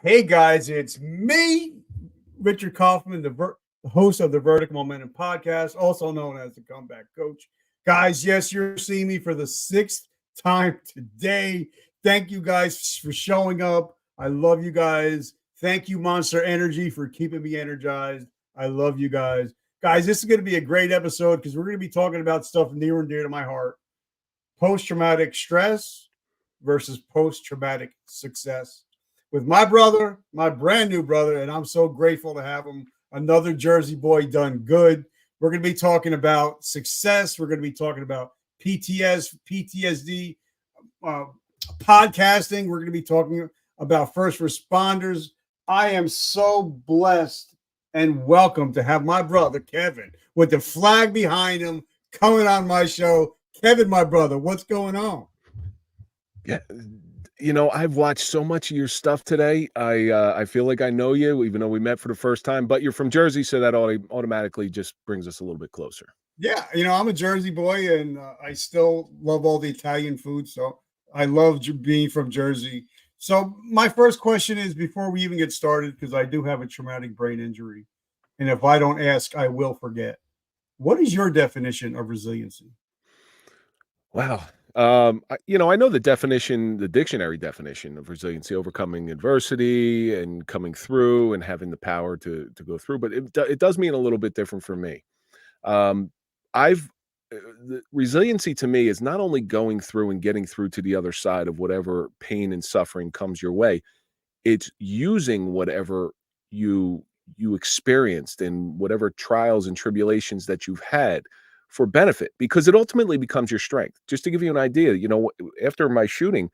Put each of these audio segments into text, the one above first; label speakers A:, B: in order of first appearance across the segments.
A: Hey guys, it's me, Richard Kaufman, the host of the Vertical Momentum Podcast, also known as the Comeback Coach. Guys, yes, you're seeing me for the sixth time today. Thank you guys for showing up. I love you guys. Thank you, Monster Energy, for keeping me energized. I love you guys. Guys, this is going to be a great episode because we're going to be talking about stuff near and dear to my heart. Post-traumatic stress versus post-traumatic success with my brother, my brand new brother, and I'm so grateful to have him. Another Jersey boy done good. We're going to be talking about success. We're going to be talking about PTSD, podcasting. We're going to be talking about first responders. I am so blessed and welcome to have my brother, Kevin, with the flag behind him, coming on my show. Kevin, my brother, what's going on?
B: Yeah, I've watched so much of your stuff today. I feel like I know you, even though we met for the first time. But you're from Jersey, so that automatically just brings us a little bit closer.
A: Yeah, I'm a Jersey boy, and I still love all the Italian food. So I love being from Jersey. So my first question is, before we even get started, because I do have a traumatic brain injury, and if I don't ask, I will forget. What is your definition of resiliency?
B: Wow. I know the dictionary definition of resiliency: overcoming adversity and coming through and having the power to go through. But it does mean a little bit different for me. Um, I've the resiliency to me is not only going through and getting through to the other side of whatever pain and suffering comes your way. It's using whatever you experienced and whatever trials and tribulations that you've had for benefit, because it ultimately becomes your strength. Just to give you an idea, after my shooting,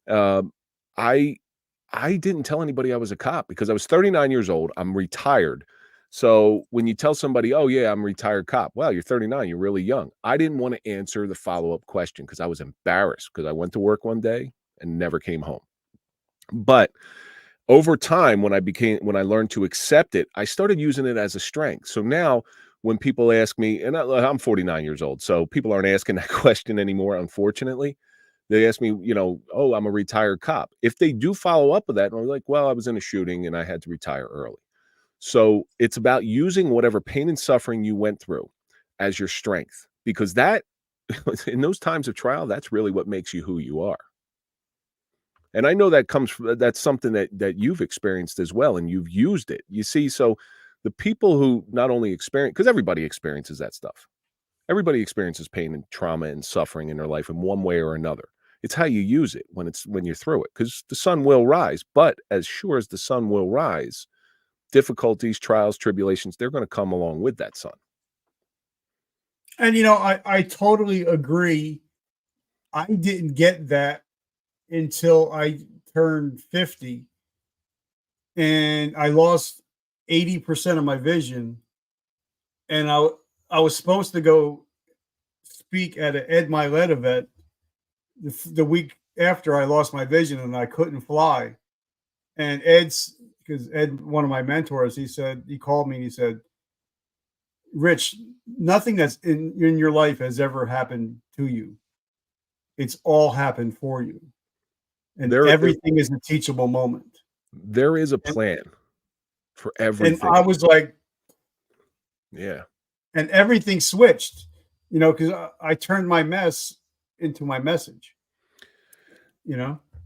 B: um, I I didn't tell anybody I was a cop because I was 39 years old. I'm retired. So when you tell somebody, "Oh yeah, I'm a retired cop," well, you're 39, you're really young. I didn't want to answer the follow-up question because I was embarrassed because I went to work one day and never came home. But over time, when I learned to accept it, I started using it as a strength. So now when people ask me, and I'm 49 years old, so people aren't asking that question anymore, unfortunately. They ask me, "Oh, I'm a retired cop." If they do follow up with that, and I'm like, "Well, I was in a shooting and I had to retire early." So it's about using whatever pain and suffering you went through as your strength, because that in those times of trial, that's really what makes you who you are. And I know that's something that you've experienced as well, and you've used it. You see, so the people who not only experience, because everybody experiences that stuff. Everybody experiences pain and trauma and suffering in their life in one way or another. It's how you use it when you're through it, because the sun will rise. But as sure as the sun will rise, difficulties, trials, tribulations, they're going to come along with that sun.
A: And I totally agree. I didn't get that until I turned 50 and I lost 80% of my vision. And I was supposed to go speak at an Ed Milet event the week after I lost my vision and I couldn't fly. And because Ed, one of my mentors, he called me and he said, "Rich, nothing that's in your life has ever happened to you. It's all happened for you. And everything is a teachable moment."
B: There is a plan for everything.
A: And I was like,
B: yeah.
A: And everything switched, because I turned my mess into my message,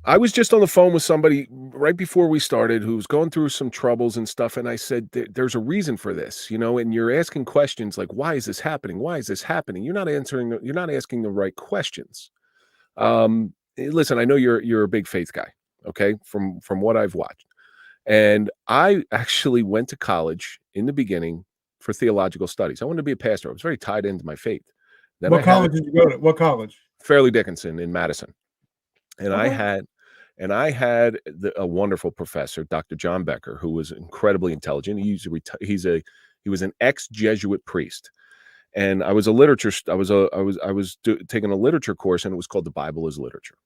B: I was just on the phone with somebody right before we started who was going through some troubles and stuff. And I said, "There's a reason for this, and you're asking questions like, why is this happening? Why is this happening? You're not asking the right questions." Listen, I know you're a big faith guy. Okay. From what I've watched. And I actually went to college in the beginning for theological studies. I wanted to be a pastor. I was very tied into my faith. Then
A: What college did you go to? What college?
B: Fairleigh Dickinson in Madison. And
A: Okay.
B: I had a wonderful professor, Dr. John Becker, who was incredibly intelligent. He was an ex-Jesuit priest. And I was taking a literature course, and it was called The Bible is Literature.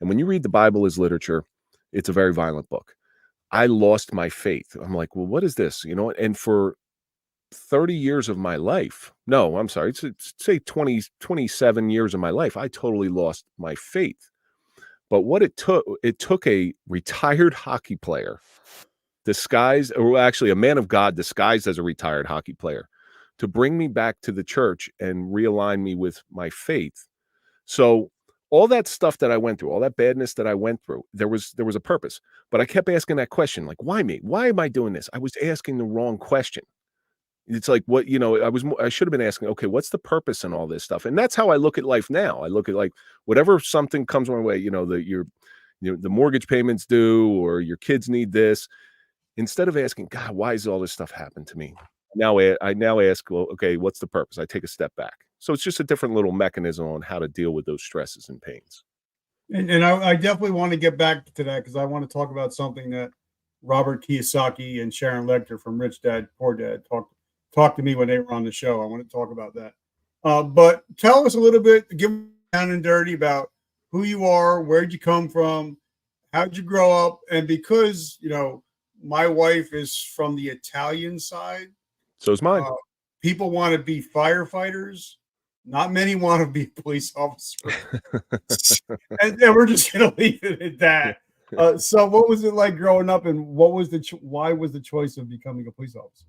B: And when you read The Bible is Literature, it's a very violent book. I lost my faith. I'm like, well, what is this? And for 30 years of my life, no, I'm sorry, say 27 years of my life, I totally lost my faith. But what it took a retired hockey player disguised, or actually a man of God disguised as a retired hockey player, to bring me back to the church and realign me with my faith. So all that stuff that I went through, all that badness that I went through, there was a purpose. But I kept asking that question, like, why me? Why am I doing this? I was asking the wrong question. It's like, what, I should have been asking, okay, what's the purpose in all this stuff? And that's how I look at life now. I look at, like, whatever something comes my way, the mortgage payments due, or your kids need this. Instead of asking, God, why is all this stuff happen to me? I now ask, well, okay, what's the purpose? I take a step back. So it's just a different little mechanism on how to deal with those stresses and pains.
A: And I definitely want to get back to that because I want to talk about something that Robert Kiyosaki and Sharon Lecter from Rich Dad Poor Dad talked to me when they were on the show. I want to talk about that. But tell us a little bit, give down and dirty about who you are, where'd you come from, how'd you grow up, and because my wife is from the Italian side,
B: So is mine.
A: people want to be firefighters. Not many want to be police officers. and we're just going to leave it at that. So what was it like growing up, and what was why was the choice of becoming a police officer?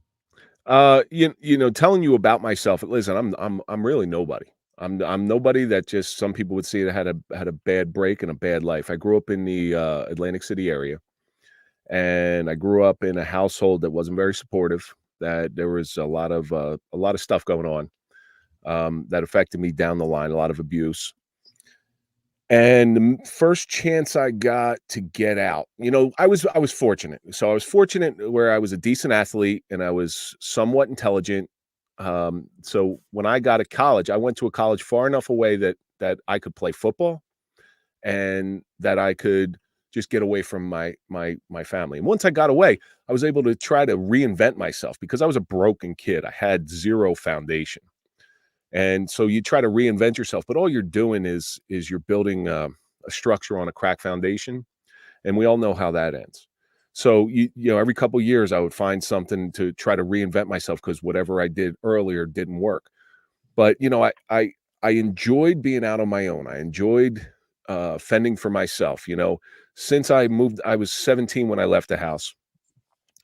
B: Telling you about myself. Listen, I'm really nobody. I'm nobody that just some people would say that had a bad break and a bad life. I grew up in the Atlantic City area, and I grew up in a household that wasn't very supportive. That there was a lot of stuff going on that affected me down the line, a lot of abuse. And the first chance I got to get out, I was fortunate. So I was fortunate where I was a decent athlete and I was somewhat intelligent. So when I got to college, I went to a college far enough away that I could play football and that I could just get away from my family. And once I got away, I was able to try to reinvent myself because I was a broken kid. I had zero foundation. And so you try to reinvent yourself, but all you're doing is you're building a structure on a crack foundation, and we all know how that ends. So every couple of years I would find something to try to reinvent myself because whatever I did earlier didn't work. But I enjoyed being out on my own. I enjoyed fending for myself. Since I moved, I was 17 when I left the house.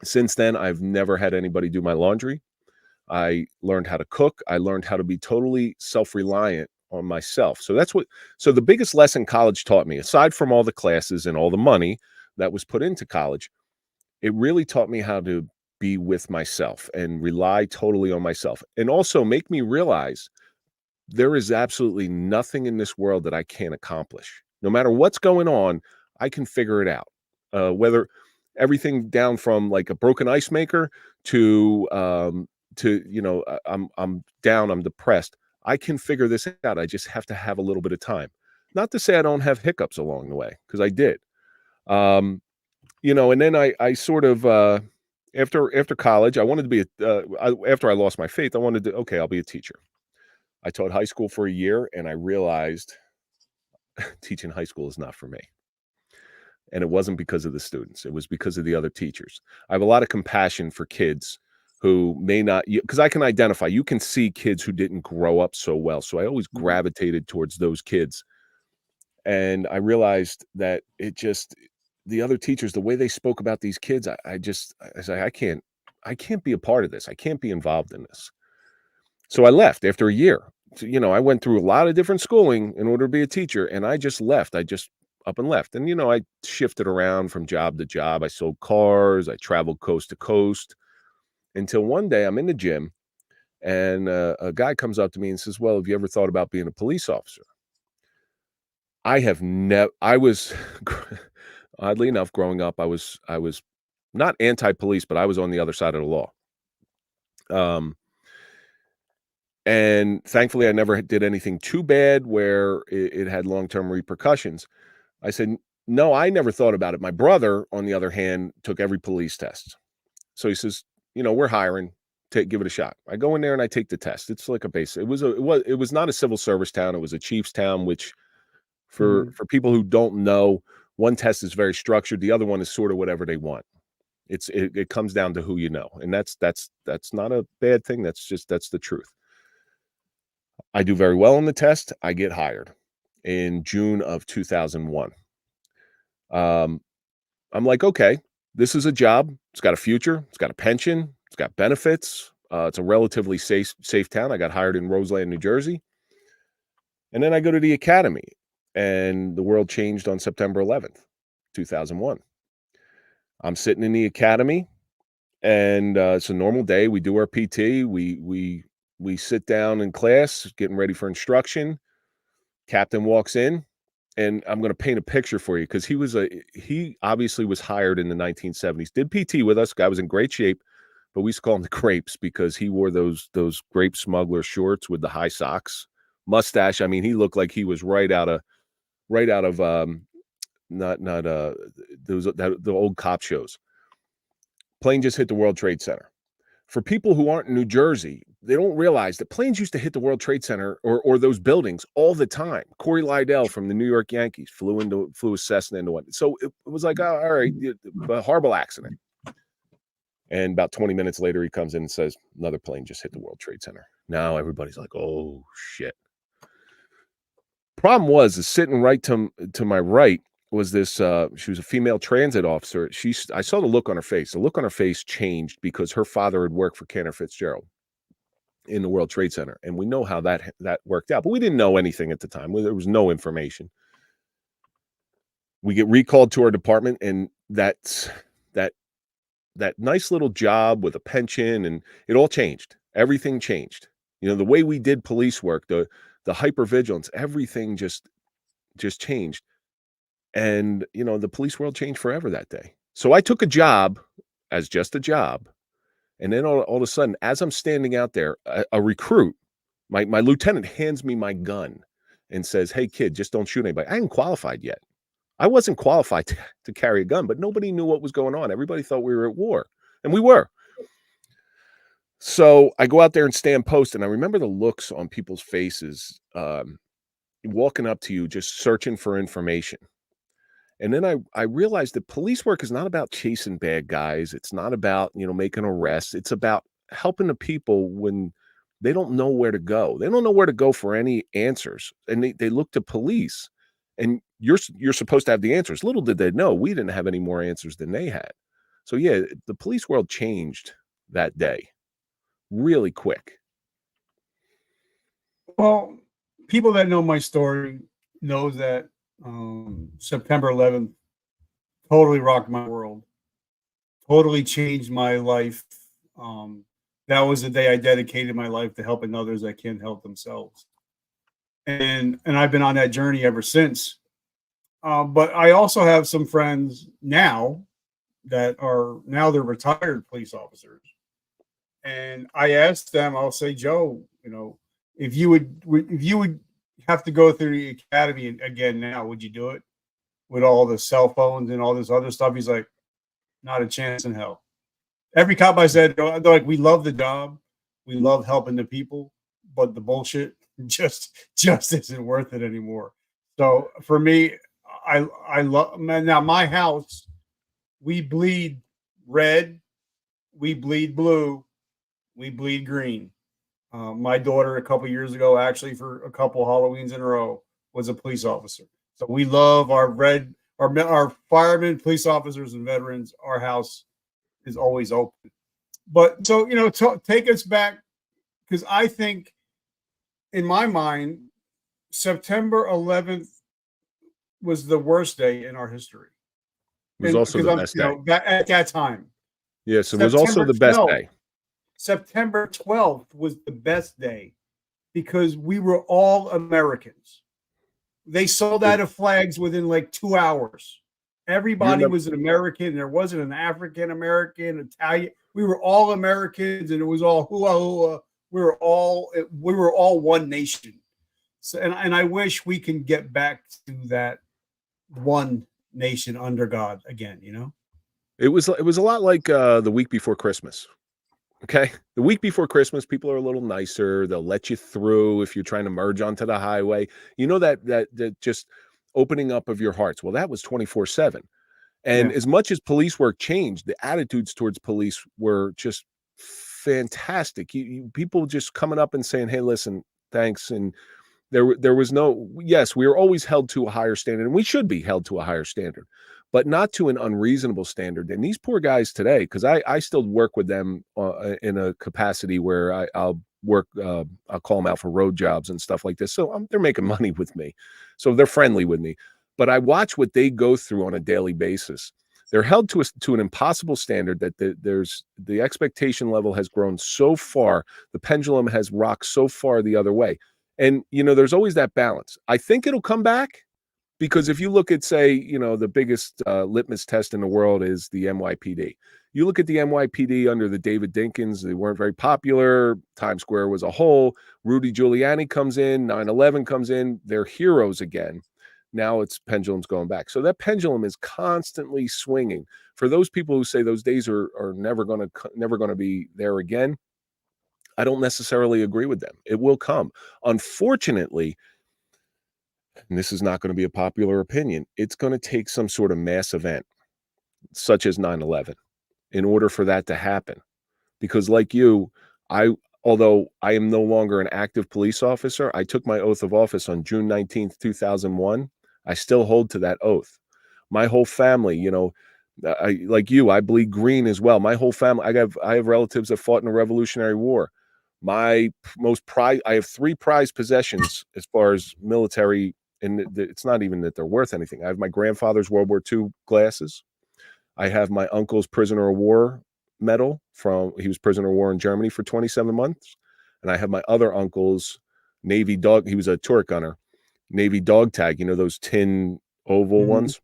B: Since then, I've never had anybody do my laundry. I learned how to cook. I learned how to be totally self-reliant on myself. So the biggest lesson college taught me, aside from all the classes and all the money that was put into college, it really taught me how to be with myself and rely totally on myself. And also make me realize there is absolutely nothing in this world that I can't accomplish. No matter what's going on, I can figure it out. Whether everything down from like a broken ice maker to I'm down, I'm depressed. I can figure this out. I just have to have a little bit of time. Not to say I don't have hiccups along the way, because I did. And then I sort of after college, I wanted to be after I lost my faith, I wanted to, okay, I'll be a teacher. I taught high school for a year and I realized teaching high school is not for me. And it wasn't because of the students. It was because of the other teachers. I have a lot of compassion for kids who may not, because I can identify, you can see kids who didn't grow up so well. So I always gravitated towards those kids. And I realized that the other teachers, the way they spoke about these kids, I said, I can't be a part of this. I can't be involved in this. So I left after a year. So, I went through a lot of different schooling in order to be a teacher, and I just left. I just up and left. And, I shifted around from job to job. I sold cars. I traveled coast to coast until one day I'm in the gym and a guy comes up to me and says, well, have you ever thought about being a police officer? I was, oddly enough, growing up, I was not anti-police, but I was on the other side of the law. And thankfully, I never did anything too bad where it had long-term repercussions. I said, no, I never thought about it. My brother, on the other hand, took every police test. So he says, we're hiring, give it a shot. I go in there and I take the test. It's like a base. It was not a civil service town. It was a chief's town, which for people who don't know, one test is very structured. The other one is sort of whatever they want. It comes down to who you know. And that's not a bad thing. That's the truth. I do very well on the test. I get hired in June of 2001. Um, I'm like, okay, this is a job. It's got a future. It's got a pension. It's got benefits. It's a relatively safe town. I got hired in Roseland, New Jersey. And then I go to the academy, and the world changed on September 11th, 2001. I'm sitting in the academy, and it's a normal day. We do our PT. We sit down in class, getting ready for instruction. Captain walks in, and I'm going to paint a picture for you because he obviously was hired in the 1970s. Did PT with us. Guy was in great shape, but we used to call him the Grapes because he wore those grape smuggler shorts with the high socks, mustache. I mean, he looked like he was right out of not the old cop shows. Plane just hit the World Trade Center. For people who aren't in New Jersey, they don't realize that planes used to hit the World Trade Center or those buildings all the time. Corey Liddell from the New York Yankees flew a Cessna into one. So it was like, oh, all right, a horrible accident. And about 20 minutes later, he comes in and says, another plane just hit the World Trade Center. Now everybody's like, oh, shit. Problem is sitting right to my right was this, she was a female transit officer. I saw the look on her face. The look on her face changed because her father had worked for Cantor Fitzgerald in the World Trade Center. And we know how that worked out, but we didn't know anything at the time. There was no information. We get recalled to our department, and that nice little job with a pension, and it all changed. Everything changed. You know, the way we did police work, the hypervigilance, everything just changed. And, you know, the police world changed forever that day. So I took a job as just a job. And then all of a sudden, as I'm standing out there, a recruit, my lieutenant hands me my gun and says, hey, kid, just don't shoot anybody. I hadn't qualified yet. I wasn't qualified to carry a gun, but nobody knew what was going on. Everybody thought we were at war, and we were. So I go out there and stand post, and I remember the looks on people's faces walking up to you, just searching for information. And then I realized that police work is not about chasing bad guys. It's not about, you know, making arrests. It's about helping the people when they don't know where to go. They don't know where to go for any answers. And they look to police, and you're supposed to have the answers. Little did they know we didn't have any more answers than they had. So yeah, the police world changed that day really quick.
A: Well, people that know my story know that September 11th totally rocked my world, totally changed my life. That was the day I dedicated my life to helping others that can't help themselves. And I've been on that journey ever since. But I also have some friends now that they're retired police officers. And I asked them, I'll say, Joe, you know, if you would have to go through the academy again now, would you do it with all the cell phones and all this other stuff? He's like, not a chance in hell. Every cop I said, they're like, we love the job, we love helping the people, but the bullshit just isn't worth it anymore. So for me, I love, now my house, we bleed red, we bleed blue, we bleed green. My daughter a couple years ago, actually for a couple Halloweens in a row, was a police officer. So we love our firemen, police officers, and veterans. Our house is always open. But so, you know, take us back, because I think in my mind, September 11th was the worst day in our history.
B: It was also the best day.
A: You know, at that time.
B: Yes, it was also the best day.
A: September 12th was the best day because we were all Americans. They sold out of flags within like 2 hours. Everybody was an American. There wasn't an African American, Italian. We were all Americans, and it was all hula hula. We were all one nation. So, and I wish we can get back to that one nation under God again. You know,
B: it was a lot like the week before Christmas. Okay. The week before Christmas, people are a little nicer. They'll let you through if you're trying to merge onto the highway. You know, that just opening up of your hearts. Well, that was 24/7. And as much as police work changed, the attitudes towards police were just fantastic. People just coming up and saying, hey, listen, thanks. And there was no, yes, we were always held to a higher standard, and we should be held to a higher standard. but not to an unreasonable standard. And these poor guys today, because I still work with them in a capacity where I'll work, I'll call them out for road jobs and stuff like this. So they're making money with me. So they're friendly with me. But I watch what they go through on a daily basis. They're held to an impossible standard that the expectation level has grown so far. The pendulum has rocked so far the other way. And, there's always that balance. I think it'll come back. Because if you look at, say, the biggest litmus test in the world is the NYPD. You look at the NYPD under the David Dinkins, they weren't very popular. Times Square was a hole. Rudy Giuliani comes in, 9/11 comes in. They're heroes again. Now it's pendulum's going back. So that pendulum is constantly swinging. For those people who say those days are never going to be there again, I don't necessarily agree with them. It will come. Unfortunately, and this is not going to be a popular opinion, it's going to take some sort of mass event, such as 9/11, in order for that to happen. Because like you, although I am no longer an active police officer, I took my oath of office on June 19th, 2001. I still hold to that oath. My whole family, like you, I bleed green as well. My whole family, I have relatives that fought in the Revolutionary War. I have 3 prized possessions as far as military. And it's not even that they're worth anything. I have my grandfather's World War II glasses. I have my uncle's prisoner of war medal he was prisoner of war in Germany for 27 months. And I have my other uncle's Navy dog. He was a turret gunner, Navy dog tag, those tin oval ones.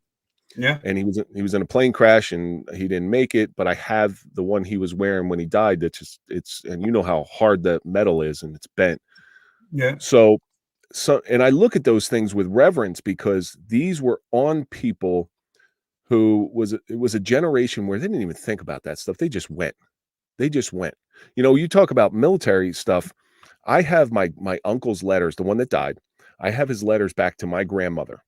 A: Yeah.
B: And he was in a plane crash and he didn't make it, but I have the one he was wearing when he died. And you know how hard that metal is and it's bent.
A: Yeah.
B: So, and I look at those things with reverence because these were on people who it was a generation where they didn't even think about that stuff. They just went. You talk about military stuff. I have my uncle's letters, the one that died. I have his letters back to my grandmother.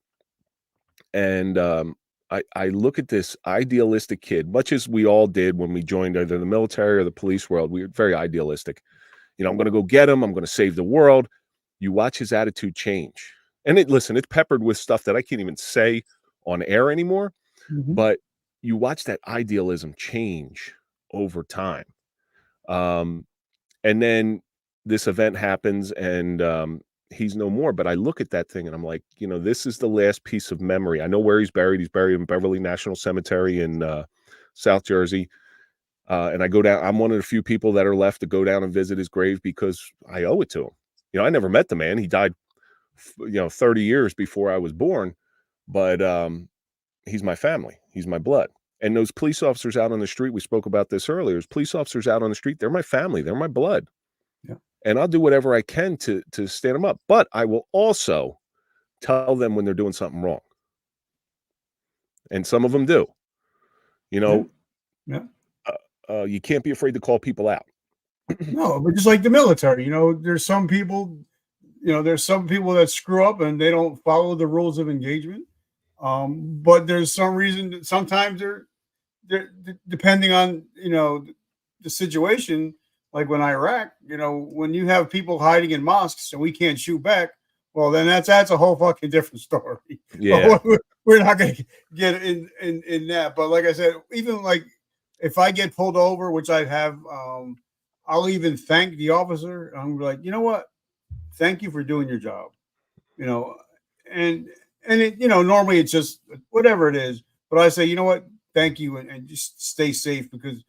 B: And I look at this idealistic kid, much as we all did when we joined either the military or the police world. We were very idealistic. I'm going to go get him. I'm going to save the world. You watch his attitude change. And it's peppered with stuff that I can't even say on air anymore.
A: Mm-hmm.
B: But you watch that idealism change over time. And then this event happens and he's no more. But I look at that thing and I'm like, this is the last piece of memory. I know where he's buried. He's buried in Beverly National Cemetery in South Jersey. And I go down. I'm one of the few people that are left to go down and visit his grave because I owe it to him. I never met the man. He died, 30 years before I was born, but he's my family. He's my blood. And those police officers out on the street, we spoke about this earlier, those police officers out on the street, they're my family. They're my blood.
A: Yeah.
B: And I'll do whatever I can to stand them up. But I will also tell them when they're doing something wrong. And some of them do.
A: Yeah.
B: You can't be afraid to call people out.
A: No, but just like the military, there's some people that screw up and they don't follow the rules of engagement. But there's some reason that sometimes they're depending on, the situation, like when Iraq, when you have people hiding in mosques and we can't shoot back, well, then that's a whole fucking different story.
B: Yeah.
A: We're not going to get in that. But like I said, even like if I get pulled over, which I have, I'll even thank the officer. I'm like, you know what? Thank you for doing your job. And it, normally it's just whatever it is. But I say, you know what? Thank you. And just stay safe because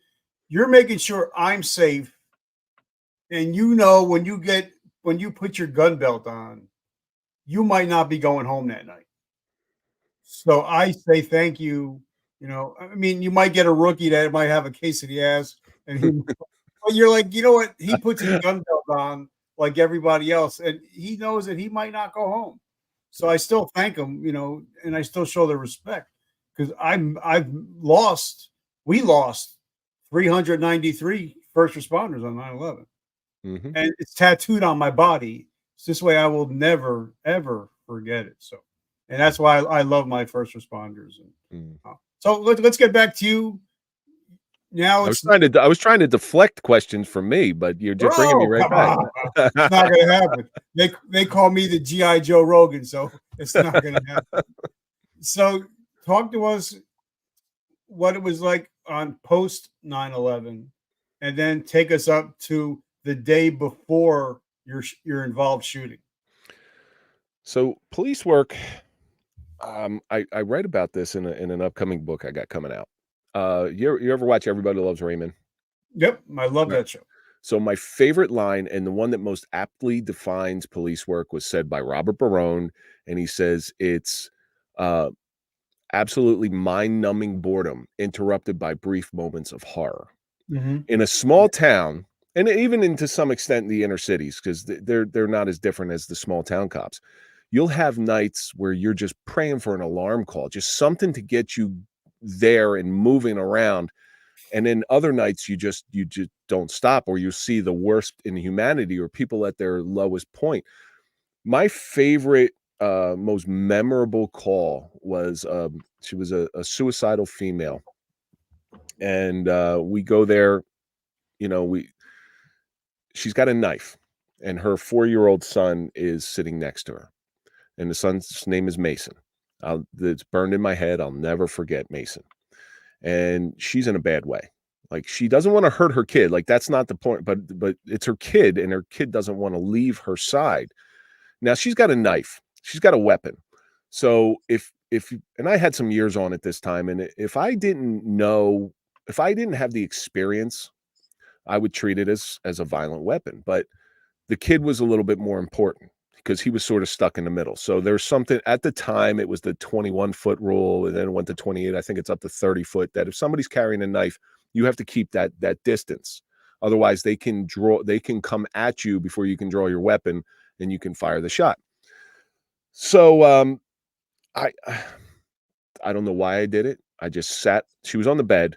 A: you're making sure I'm safe. And when you put your gun belt on, you might not be going home that night. So I say thank you. You might get a rookie that might have a case of the ass, but you're like, you know what? He puts his gun belt on like everybody else, and he knows that he might not go home. So I still thank him, and I still show the respect because we lost 393 first responders on 9/11.
B: Mm-hmm.
A: And it's tattooed on my body. It's this way I will never, ever forget it. So, and that's why I love my first responders. So let's get back to you. Now
B: I was trying to deflect questions from me, but you're just bringing me right back.
A: It's not going to happen. They call me the G.I. Joe Rogan, so it's not going to happen. So talk to us. what it was like on post 9/11, and then take us up to the day before your involved shooting.
B: So police work, I write about this in an upcoming book I got coming out. You ever watch Everybody Loves Raymond?
A: Yep, I love
B: Right.
A: that show.
B: So my favorite line, and the one that most aptly defines police work, was said by Robert Barone, and he says it's uh, absolutely mind-numbing boredom interrupted by brief moments of horror.
A: Mhm.
B: In a small town, and even into some extent the inner cities, because they're not as different as the small town cops. You'll have nights where you're just praying for an alarm call, just something to get you there and moving around. And then other nights you just don't stop, or you see the worst in humanity or people at their lowest point. My favorite, most memorable call was she was a suicidal female, and we go there. You know, we she's got a knife, and her 4-year-old son is sitting next to her, and the son's name is Mason. It's burned in my head. I'll never forget Mason. And she's in a bad way. Like, she doesn't want to hurt her kid. Like, that's not the point, but it's her kid, and her kid doesn't want to leave her side. Now she's got a knife. She's got a weapon. So and I had some years on at this time, and if I didn't have the experience, I would treat it as a violent weapon. But the kid was a little bit more important because he was sort of stuck in the middle. So there's something at the time, it was the 21-foot rule, and then it went to 28. I think it's up to 30 foot, that if somebody's carrying a knife, you have to keep that distance. Otherwise, they can come at you before you can draw your weapon and you can fire the shot. So I I don't know why I did it. I just sat. She was on the bed.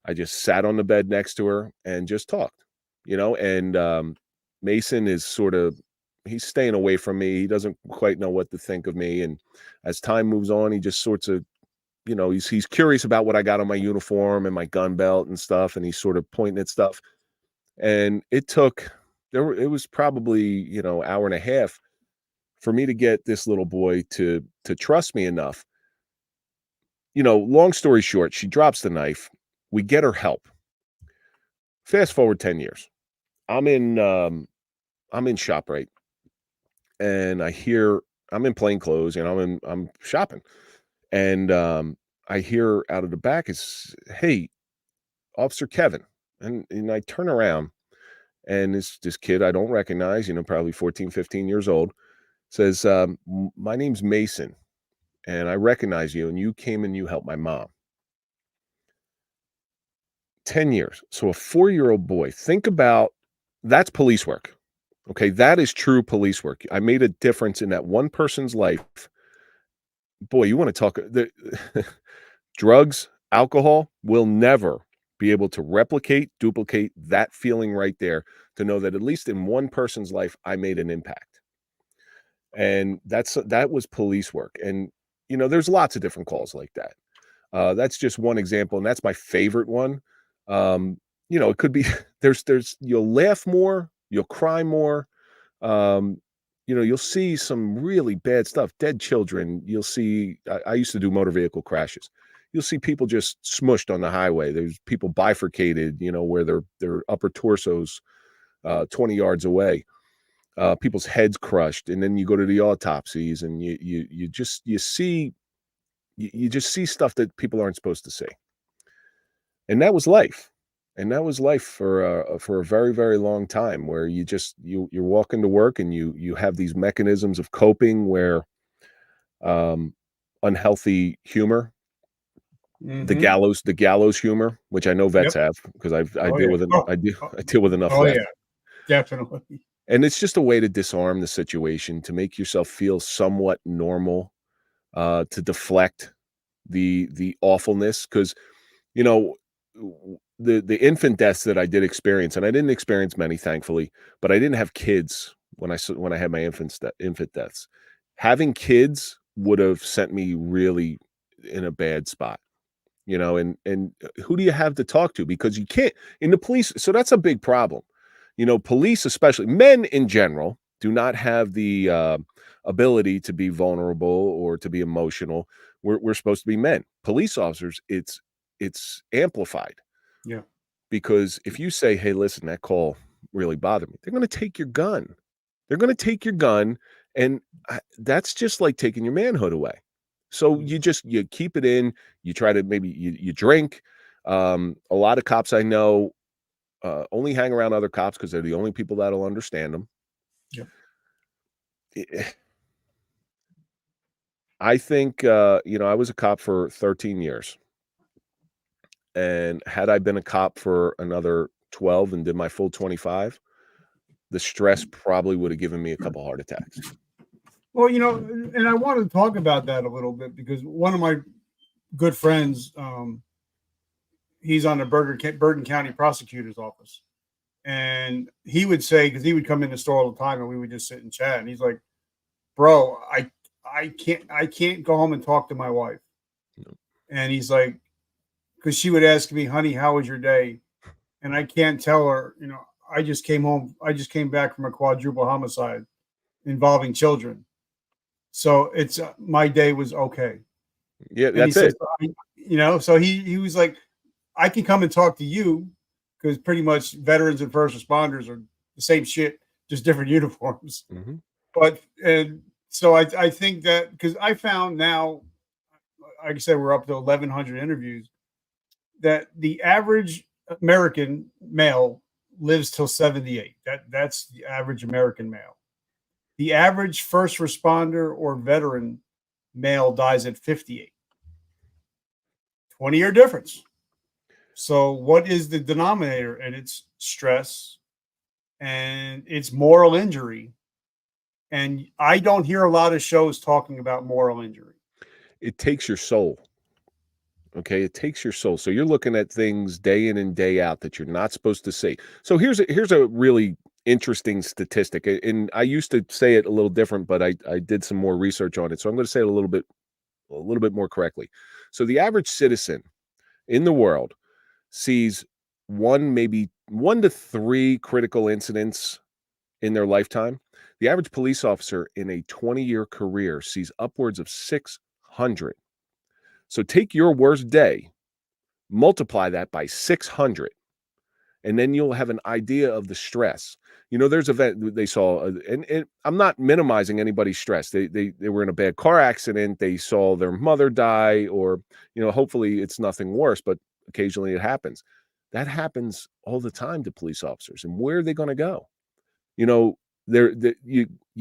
B: I just sat on the bed next to her and just talked, and Mason is he's staying away from me. He doesn't quite know what to think of me. And as time moves on, he just sorts of, he's curious about what I got on my uniform and my gun belt and stuff. And he's sort of pointing at stuff. And it was probably, hour and a half for me to get this little boy to trust me enough. Long story short, she drops the knife. We get her help. Fast forward 10 years. I'm in ShopRite, and I'm in plain clothes, I'm shopping. And I hear out of the back is, "Hey, Officer Kevin." And I turn around, and this kid I don't recognize, probably 14, 15 years old, says, My name's Mason, and I recognize you, and you came and you helped my mom." 10 years. So a 4-year-old boy, think about, that's police work. Okay. That is true police work. I made a difference in that one person's life. Boy, you want to talk the drugs, alcohol will never be able to duplicate that feeling right there, to know that at least in one person's life, I made an impact. And that was police work. And, there's lots of different calls like that. That's just one example, and that's my favorite one. It could be you'll laugh more, you'll cry more. Um, you'll see some really bad stuff, dead children. You'll see, I used to do motor vehicle crashes. You'll see people just smushed on the highway. There's people bifurcated, where their upper torsos 20 yards away. People's heads crushed, and then you go to the autopsies, and you just see stuff that people aren't supposed to see. And that was life. And that was life for a very, very long time, where you're walking to work, and you have these mechanisms of coping where, um, unhealthy humor,
A: Mhm.
B: the gallows humor, which I know vets
A: Yep.
B: have, because I
A: Oh,
B: deal
A: yeah.
B: with
A: Oh, oh,
B: I deal with enough
A: oh, yeah,
B: vets.
A: definitely.
B: And it's just a way to disarm the situation, to make yourself feel somewhat normal, to deflect the awfulness. Because, you know, the infant deaths that I did experience, and I didn't experience many, thankfully, but I didn't have kids when I had my infant deaths. Having kids would have sent me really in a bad spot, and who do you have to talk to? Because you can't in the police. So that's a big problem. Police, especially men in general, do not have the ability to be vulnerable or to be emotional. We're supposed to be men. Police officers, it's amplified.
A: Yeah.
B: Because if you say, "Hey, listen, that call really bothered me," they're going to take your gun. They're going to take your gun, and that's just like taking your manhood away. So you keep it in. You try to maybe you drink. A lot of cops I know only hang around other cops because they're the only people that'll understand them.
A: Yeah.
B: I think I was a cop for 13 years. And had I been a cop for another 12 and did my full 25, the stress probably would have given me a couple heart attacks.
A: Well, and I want to talk about that a little bit because one of my good friends, he's on the Bergen County prosecutor's office. And he would say, because he would come in the store all the time and we would just sit and chat. And he's like, bro, I can't go home and talk to my wife.
B: No.
A: And he's like, because she would ask me, honey, how was your day? And I can't tell her, I just came back from a quadruple homicide involving children. So it's my day was okay.
B: Yeah,
A: And
B: that's it.
A: So he was like, I can come and talk to you because pretty much veterans and first responders are the same shit, just different uniforms.
B: Mm-hmm.
A: But so I think that because I found now, like I said, we're up to 1,100 interviews, that the average American male lives till 78. That's the average American male. The average first responder or veteran male dies at 58. 20-year difference. So what is the denominator? And it's stress and it's moral injury. And I don't hear a lot of shows talking about moral injury.
B: It takes your soul. Okay, it takes your soul. So you're looking at things day in and day out that you're not supposed to see. So here's a really interesting statistic, and I used to say it a little different, but I did some more research on it, so I'm going to say it a little bit more correctly. So the average citizen in the world sees maybe 1 to 3 critical incidents in their lifetime. The average police officer in a 20-year career sees upwards of 600. So take your worst day, multiply that by 600, and then you'll have an idea of the stress. There's a vet they saw, and I'm not minimizing anybody's stress. They were in a bad car accident. They saw their mother die, or hopefully it's nothing worse, but occasionally it happens. That happens all the time to police officers. And where are they going to go? You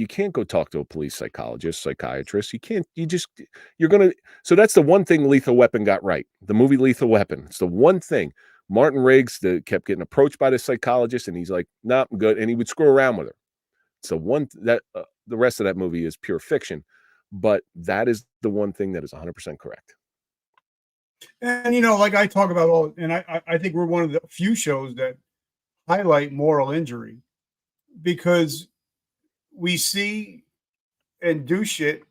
B: can't go talk to a police psychologist, psychiatrist. You can't. You're gonna. So that's the one thing Lethal Weapon got right. The movie Lethal Weapon. It's the one thing. Martin Riggs kept getting approached by the psychologist, and he's like, "Nah, I'm good," and he would screw around with her. So that the rest of that movie is pure fiction, but that is the one thing that is 100% correct.
A: And like I talk about and I think we're one of the few shows that highlight moral injury because we see and do shit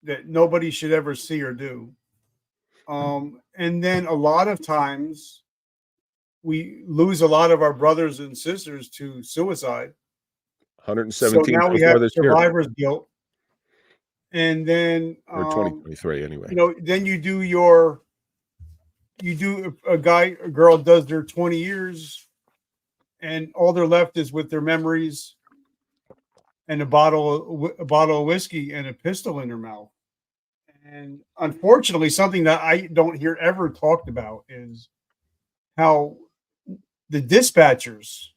A: that nobody should ever see or do. And then a lot of times we lose a lot of our brothers and sisters to suicide.
B: 117
A: so now we
B: so far
A: have
B: this year.
A: survivor's guilt. And then
B: Or 2023 anyway.
A: Then you do a girl does their 20 years and all they're left is with their memories and a bottle of whiskey and a pistol in their mouth. And unfortunately, something that I don't hear ever talked about is how the dispatchers,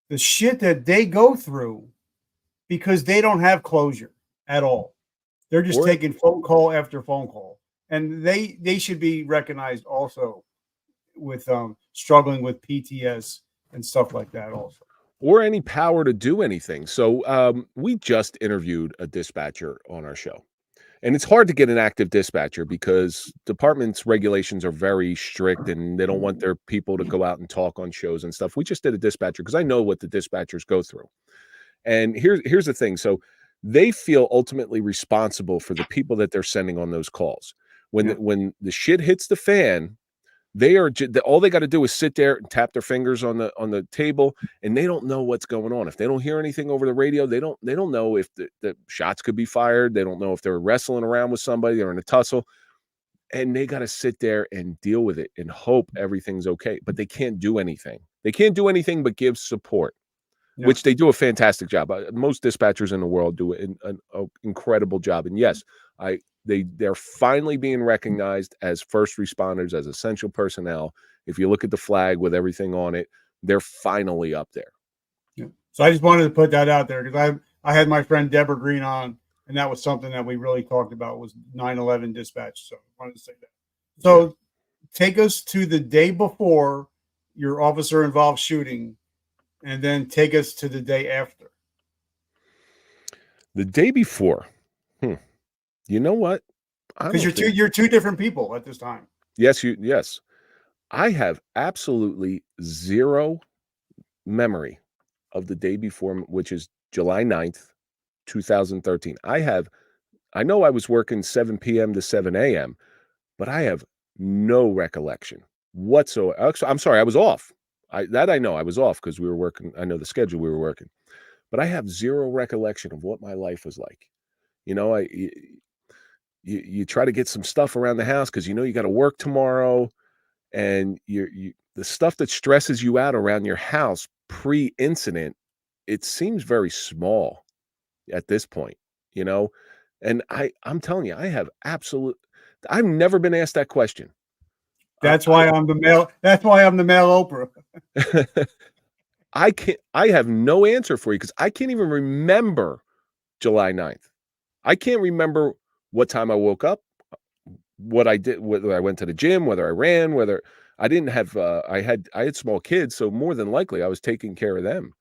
A: the shit that they go through because they don't have closure at all. They're just taking phone call after phone call. And they should be recognized also with struggling with PTSd and stuff like that also.
B: Or any power to do anything. So we just interviewed a dispatcher on our show. And it's hard to get an active dispatcher because departments' regulations are very strict and they don't want their people to go out and talk on shows and stuff. We just did a dispatcher because I know what the dispatchers go through. And here's the thing. So they feel ultimately responsible for the people that they're sending on those calls. When the shit hits the fan, all they got to do is sit there and tap their fingers on the table, and they don't know what's going on. If they don't hear anything over the radio, they don't know if the shots could be fired. They don't know if they're wrestling around with somebody or in a tussle. and they got to sit there and deal with it and hope everything's okay. But they can't do anything. They can't do anything but give support,
A: Yeah.
B: which they do a fantastic job. Most dispatchers in the world do an incredible job. And yes, they're finally being recognized as first responders, as essential personnel. If you look at the flag with everything on it, they're finally up there.
A: Yeah. So I just wanted to put that out there because I had my friend Deborah Green on, and that was something that we really talked about was 9/11 dispatch. So I wanted to say that. So take us to the day before your officer involved shooting, and then take us to the day after.
B: The day before, you know what?
A: Because you're two different people at this time.
B: Yes, yes. I have absolutely zero memory of the day before, which is July 9th, 2013. I know I was working 7 p.m. to 7 a.m., but I have no recollection whatsoever. Actually, I'm sorry, I was off. I know I was off because we were working. I know the schedule we were working, but I have zero recollection of what my life was like. You know, you try to get some stuff around the house because you know you got to work tomorrow, and the stuff that stresses you out around your house pre-incident, it seems very small at this point, you know. And I'm telling you, I've never been asked that question.
A: That's why I'm the male. That's why I'm the male Oprah.
B: I have no answer for you because I can't even remember July 9th. I can't remember what time I woke up, what I did, whether I went to the gym, whether I ran, whether I didn't have, I had small kids. So more than likely I was taking care of them.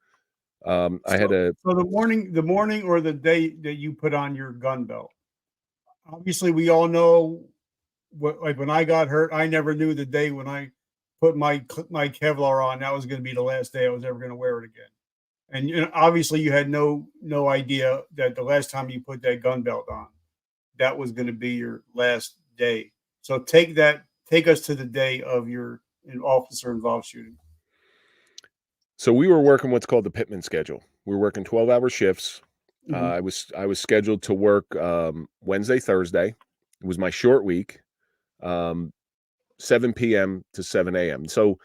B: So
A: the morning or the day that you put on your gun belt. Obviously, we all know like when I got hurt, I never knew the day when I put my Kevlar on, that was going to be the last day I was ever going to wear it again. And you know, obviously, you had no idea that the last time you put that gun belt on, that was going to be your last day. So take us to the day of your officer involved shooting.
B: So we were working what's called the Pittman schedule. We were working 12-hour shifts.
A: Mm-hmm.
B: I was scheduled to work Wednesday, Thursday. It was my short week, 7 p.m. to 7 a.m. So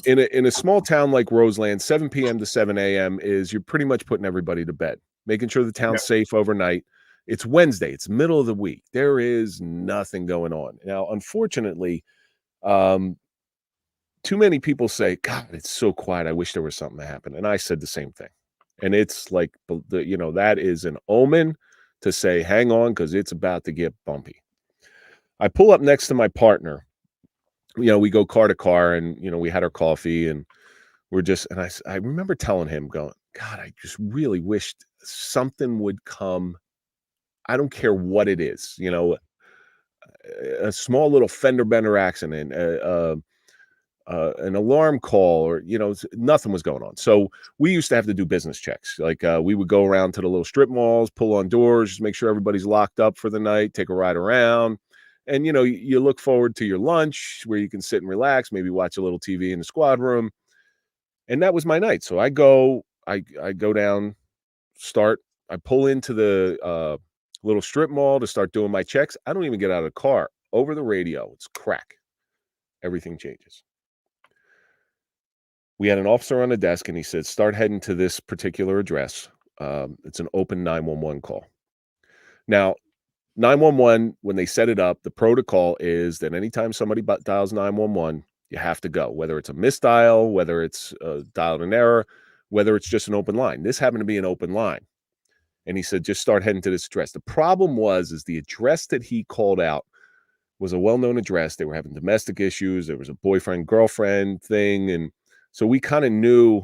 B: in a small town like Roseland, 7 p.m. to 7 a.m. is you're pretty much putting everybody to bed, making sure the town's safe overnight. It's Wednesday. It's middle of the week. There is nothing going on. Now, unfortunately, too many people say, God, it's so quiet. I wish there was something to happen. And I said the same thing. And it's like, that is an omen to say, hang on, because it's about to get bumpy. I pull up next to my partner. We go car to car and, we had our coffee and I remember telling him going, God, I just really wished something would come. I don't care what it is, a small little fender bender accident, an alarm call, or nothing was going on. So we used to have to do business checks. Like we would go around to the little strip malls, pull on doors, just make sure everybody's locked up for the night, take a ride around. And you look forward to your lunch where you can sit and relax, maybe watch a little TV in the squad room. And that was my night. So I go down, I pull into the little strip mall to start doing my checks. I don't even get out of the car. Over the radio, it's crack. Everything changes. We had an officer on the desk and he said, start heading to this particular address. It's an open 911 call. Now, 911, when they set it up, the protocol is that anytime somebody dials 911, you have to go, whether it's a misdial, whether it's dialed an error, whether it's just an open line. This happened to be an open line. And he said, just start heading to this address. The problem is the address that he called out was a well-known address. They were having domestic issues. There was a boyfriend-girlfriend thing. And so we kind of knew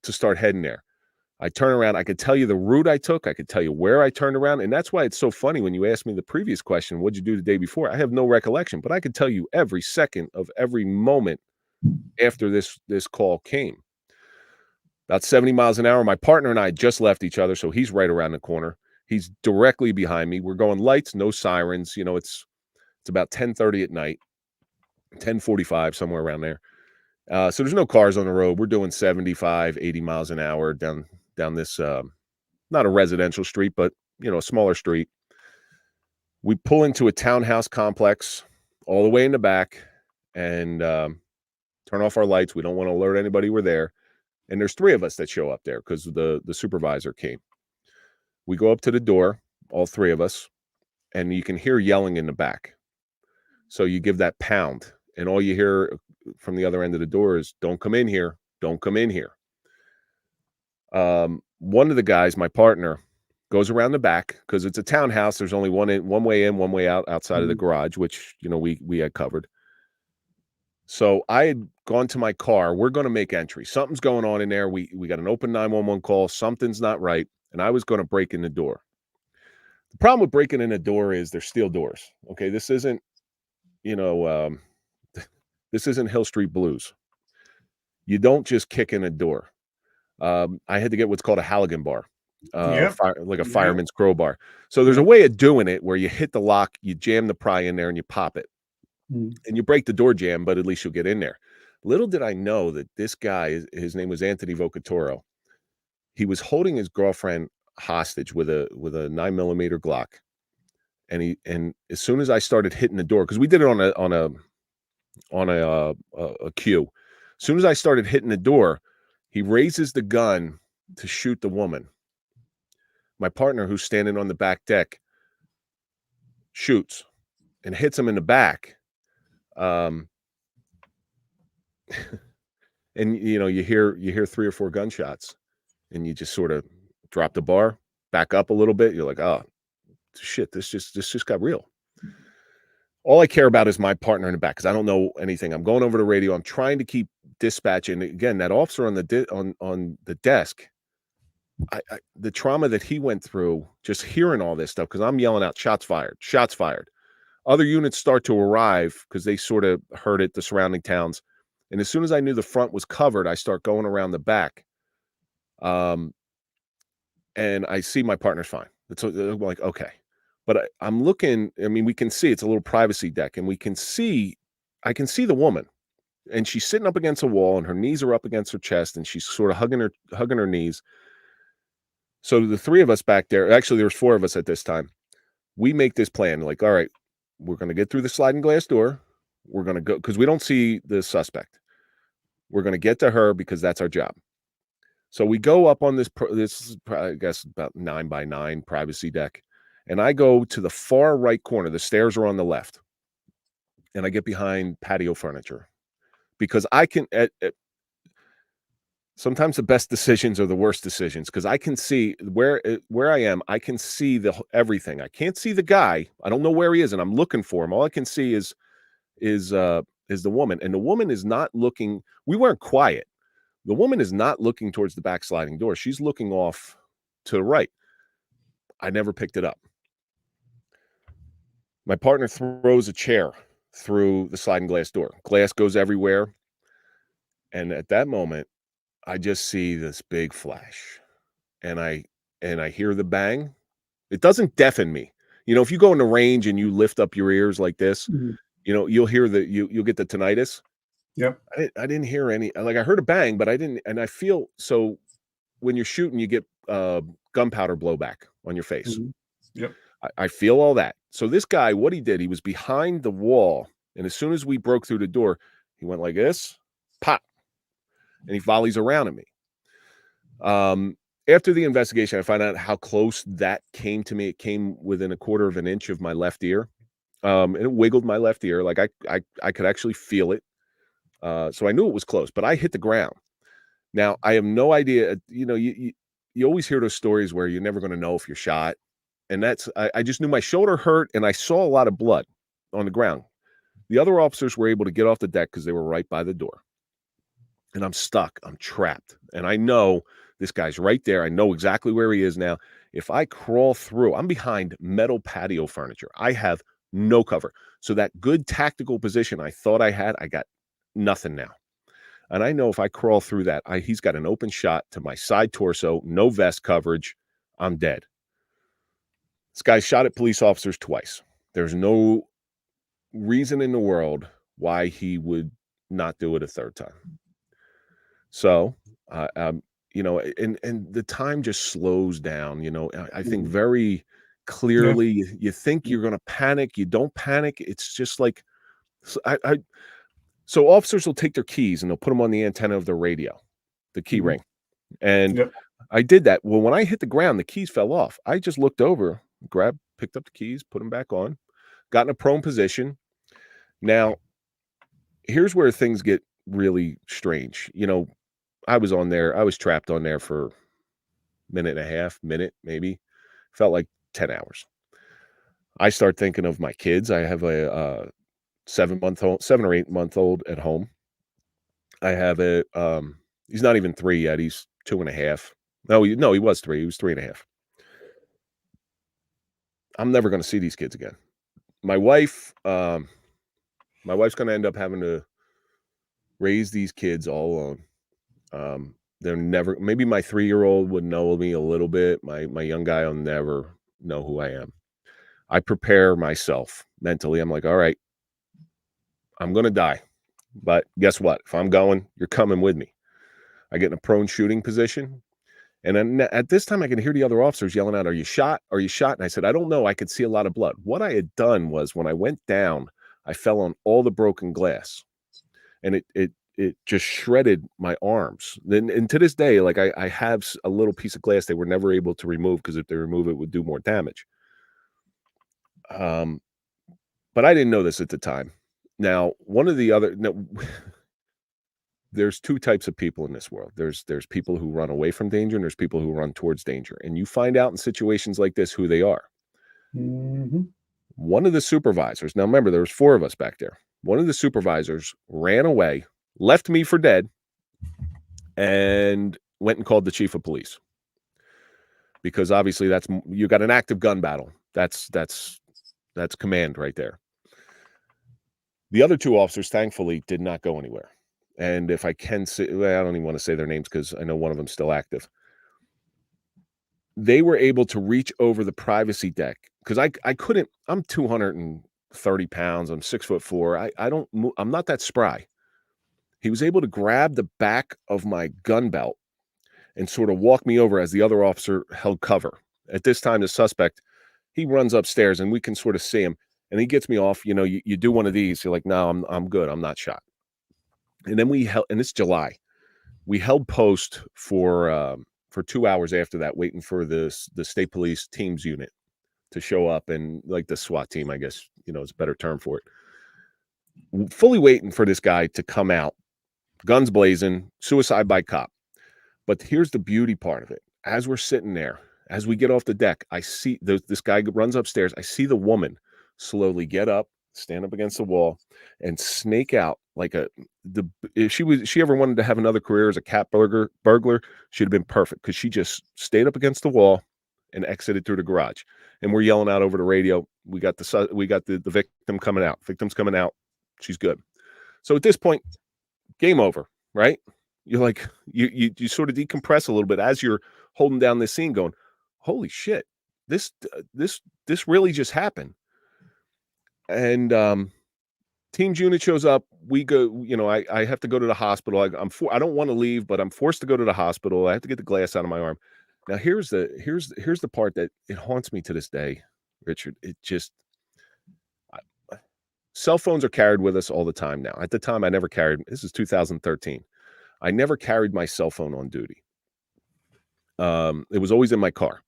B: to start heading there. I turn around. I could tell you the route I took. I could tell you where I turned around. And that's why it's so funny when you asked me the previous question, what'd you do the day before? I have no recollection, but I could tell you every second of every moment after this call came. About 70 miles an hour. My partner and I just left each other, so he's right around the corner. He's directly behind me. We're going lights, no sirens. It's about 10:30 at night, 10:45, somewhere around there. So there's no cars on the road. We're doing 75, 80 miles an hour down this, not a residential street, but, a smaller street. We pull into a townhouse complex. all the way in the back and turn off our lights. We don't want to alert anybody we're there. And there's 3 of us that show up there because the supervisor came. We go up to the door, all 3 of us, and you can hear yelling in the back. So you give that pound, and all you hear from the other end of the door is, "Don't come in here. Don't come in here." One of the guys, my partner, goes around the back because it's a townhouse. There's only one way in, one way out outside of the garage, which, you know, we had covered. So I had gone to my car. We're going to make entry. Something's going on in there. We got an open 911 call. Something's not right. And I was going to break in the door. The problem with breaking in a door is they're steel doors. Okay. This isn't, you know, this isn't Hill Street Blues. You don't just kick in a door. I had to get what's called a Halligan bar, like a fireman's crowbar. So there's a way of doing it where you hit the lock, you jam the pry in there and you pop it. And you break the door jam, but at least you'll get in there. Little did I know that this guy, his name was Anthony Vocatoro. He was holding his girlfriend hostage with a 9mm Glock. And as soon as I started hitting the door, because we did it on a cue. As soon as I started hitting the door, he raises the gun to shoot the woman. My partner, who's standing on the back deck, shoots and hits him in the back. And you know, you hear 3 or 4 gunshots, and you just sort of drop the bar, back up a little bit. You're like, oh shit, this just got real. All I care about is my partner in the back because I don't know anything. I'm going over the radio. I'm trying to keep dispatch. And again, that officer on the desk, the trauma that he went through, just hearing all this stuff, because I'm yelling out, shots fired, shots fired. Other units start to arrive because they sort of heard it, the surrounding towns. And as soon as I knew the front was covered, I start going around the back. And I see my partner's fine. I'm like, okay. But I'm looking, I mean, we can see it's a little privacy deck, and I can see the woman, and she's sitting up against a wall, and her knees are up against her chest, and she's sort of hugging her knees. So the 3 of us back there, actually there was 4 of us at this time, we make this plan, like, all right, we're going to get through the sliding glass door. We're going to go, because we don't see the suspect. We're going to get to her because that's our job. So we go up on this is probably, I guess, about 9x9 privacy deck. And I go to the far right corner. The stairs are on the left. And I get behind patio furniture because I can, sometimes the best decisions are the worst decisions, because I can see where I am. I can see everything. I can't see the guy. I don't know where he is, and I'm looking for him. All I can see is the woman, and the woman is not looking. We weren't quiet. The woman is not looking towards the back sliding door. She's looking off to the right. I never picked it up. My partner throws a chair through the sliding glass door. Glass goes everywhere. And at that moment, I just see this big flash, and I hear the bang. It doesn't deafen me. You know, if you go in the range and you lift up your ears like this, you know, you'll hear you'll get the tinnitus.
A: Yep.
B: I didn't hear any, like, I heard a bang, but I didn't. And I feel, so when you're shooting, you get gunpowder blowback on your face.
A: Yep.
B: I feel all that. So this guy, what he did, he was behind the wall, and as soon as we broke through the door, he went like this, pop, and he volleys around at me. After the investigation, I found out how close that came to me. It came within 1/4 of an inch of my left ear. And it wiggled my left ear. Like I could actually feel it. So I knew it was close, but I hit the ground. Now, I have no idea. You know, you always hear those stories where you're never going to know if you're shot. And I just knew my shoulder hurt, and I saw a lot of blood on the ground. The other officers were able to get off the deck because they were right by the door. And I'm stuck. I'm trapped. And I know this guy's right there. I know exactly where he is now. If I crawl through, I'm behind metal patio furniture. I have no cover. So that good tactical position I thought I had, I got nothing now. And I know if I crawl through that, he's got an open shot to my side torso, no vest coverage. I'm dead. This guy shot at police officers twice. There's no reason in the world why he would not do it a third time. So, you know, and the time just slows down. You know, I think very clearly. You think you're going to panic. You don't panic. It's just like So officers will take their keys and they'll put them on the antenna of their radio, the key ring. And
A: Yep.
B: I did that. Well, when I hit the ground, the keys fell off. I just looked over, picked up the keys, put them back on, got in a prone position. Now, here's where things get really strange. I was trapped on there for a minute and a half, maybe. Felt like 10 hours. I start thinking of my kids. I have a 7 or 8 month old at home. I have he's not even 3 yet. He's 2.5. No, he was 3. He was 3.5. I'm never going to see these kids again. My wife's going to end up having to raise these kids all alone. They're never, maybe my 3-year-old would know me a little bit. My young guy will never know who I am. I prepare myself mentally. I'm like, all right, I'm going to die. But guess what? If I'm going, you're coming with me. I get in a prone shooting position. And then at this time, I can hear the other officers yelling out, "Are you shot? Are you shot?" And I said, "I don't know. I could see a lot of blood." What I had done was when I went down, I fell on all the broken glass. And it just shredded my arms. And to this day, like I have a little piece of glass they were never able to remove because if they remove it, it would do more damage. But I didn't know this at the time. Now, there's 2 types of people in this world. There's people who run away from danger and there's people who run towards danger. And you find out in situations like this who they are.
A: Mm-hmm.
B: One of the supervisors, now remember, there was 4 of us back there. One of the supervisors ran away, left me for dead, and went and called the chief of police. Because obviously you got an active gun battle. That's command right there. The other 2 officers, thankfully, did not go anywhere. And if I can say, I don't even want to say their names because I know one of them's still active. They were able to reach over the privacy deck because I couldn't. I'm 230 pounds. I'm 6'4". I don't move. I'm not that spry. He was able to grab the back of my gun belt and sort of walk me over as the other officer held cover. At this time, the suspect, he runs upstairs and we can sort of see him. And he gets me off. You do one of these. You're like, no, I'm good. I'm not shot. And then and it's July. We held post for 2 hours after that, waiting for the state police teams unit to show up, and like the SWAT team, I guess, is a better term for it. Fully waiting for this guy to come out, guns blazing, suicide by cop. But here's the beauty part of it. As we're sitting there, as we get off the deck, I see this guy runs upstairs. I see the woman slowly get up, stand up against the wall, and snake out like if she ever wanted to have another career as a cat burglar, she'd have been perfect because she just stayed up against the wall and exited through the garage. And we're yelling out over the radio, we got the victim coming out. Victim's coming out. She's good. So at this point, game over, right? You're like, you sort of decompress a little bit as you're holding down this scene going, holy shit, this really just happened. And team's unit shows up. We go, I have to go to the hospital. I don't want to leave, but I'm forced to go to the hospital. I have to get the glass out of my arm. Now here's the part that it haunts me to this day, Richard. It just cell phones are carried with us all the time now. At the time, I never carried. This is 2013. I never carried my cell phone on duty. It was always in my car.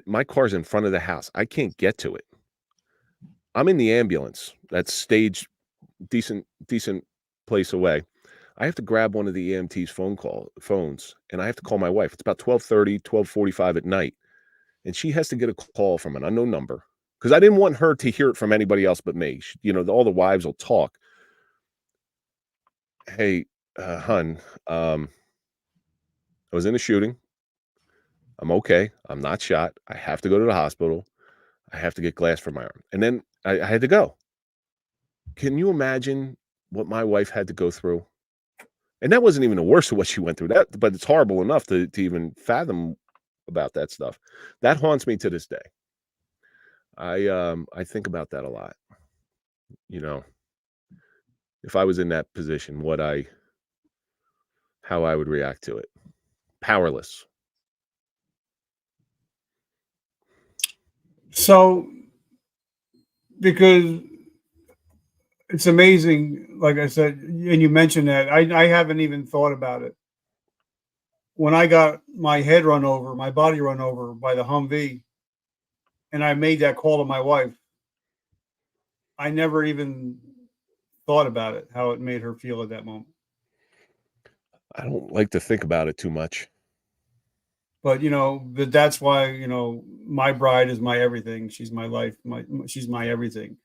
B: My car's in front of the house. I can't get to it. I'm in the ambulance that's staged decent place away. I have to grab one of the EMT's phones and I have to call my wife. It's about 12:30, 12:45 at night. And she has to get a call from an unknown number because I didn't want her to hear it from anybody else but me. All the wives will talk. Hey, hun, I was in a shooting. I'm okay. I'm not shot. I have to go to the hospital. I have to get glass for my arm. And then I had to go. Can you imagine what my wife had to go through? And that wasn't even the worst of what she went through. But it's horrible enough to even fathom about that stuff. That haunts me to this day. I think about that a lot. If I was in that position, how I would react to it. Powerless.
A: So because it's amazing. Like I said, and you mentioned that I haven't even thought about it. When I got my head run over, my body run over by the Humvee, and I made that call to my wife, I never even thought about it, how it made her feel at that moment.
B: I don't like to think about it too much.
A: But that's why my bride is my everything. She's my life. She's my everything,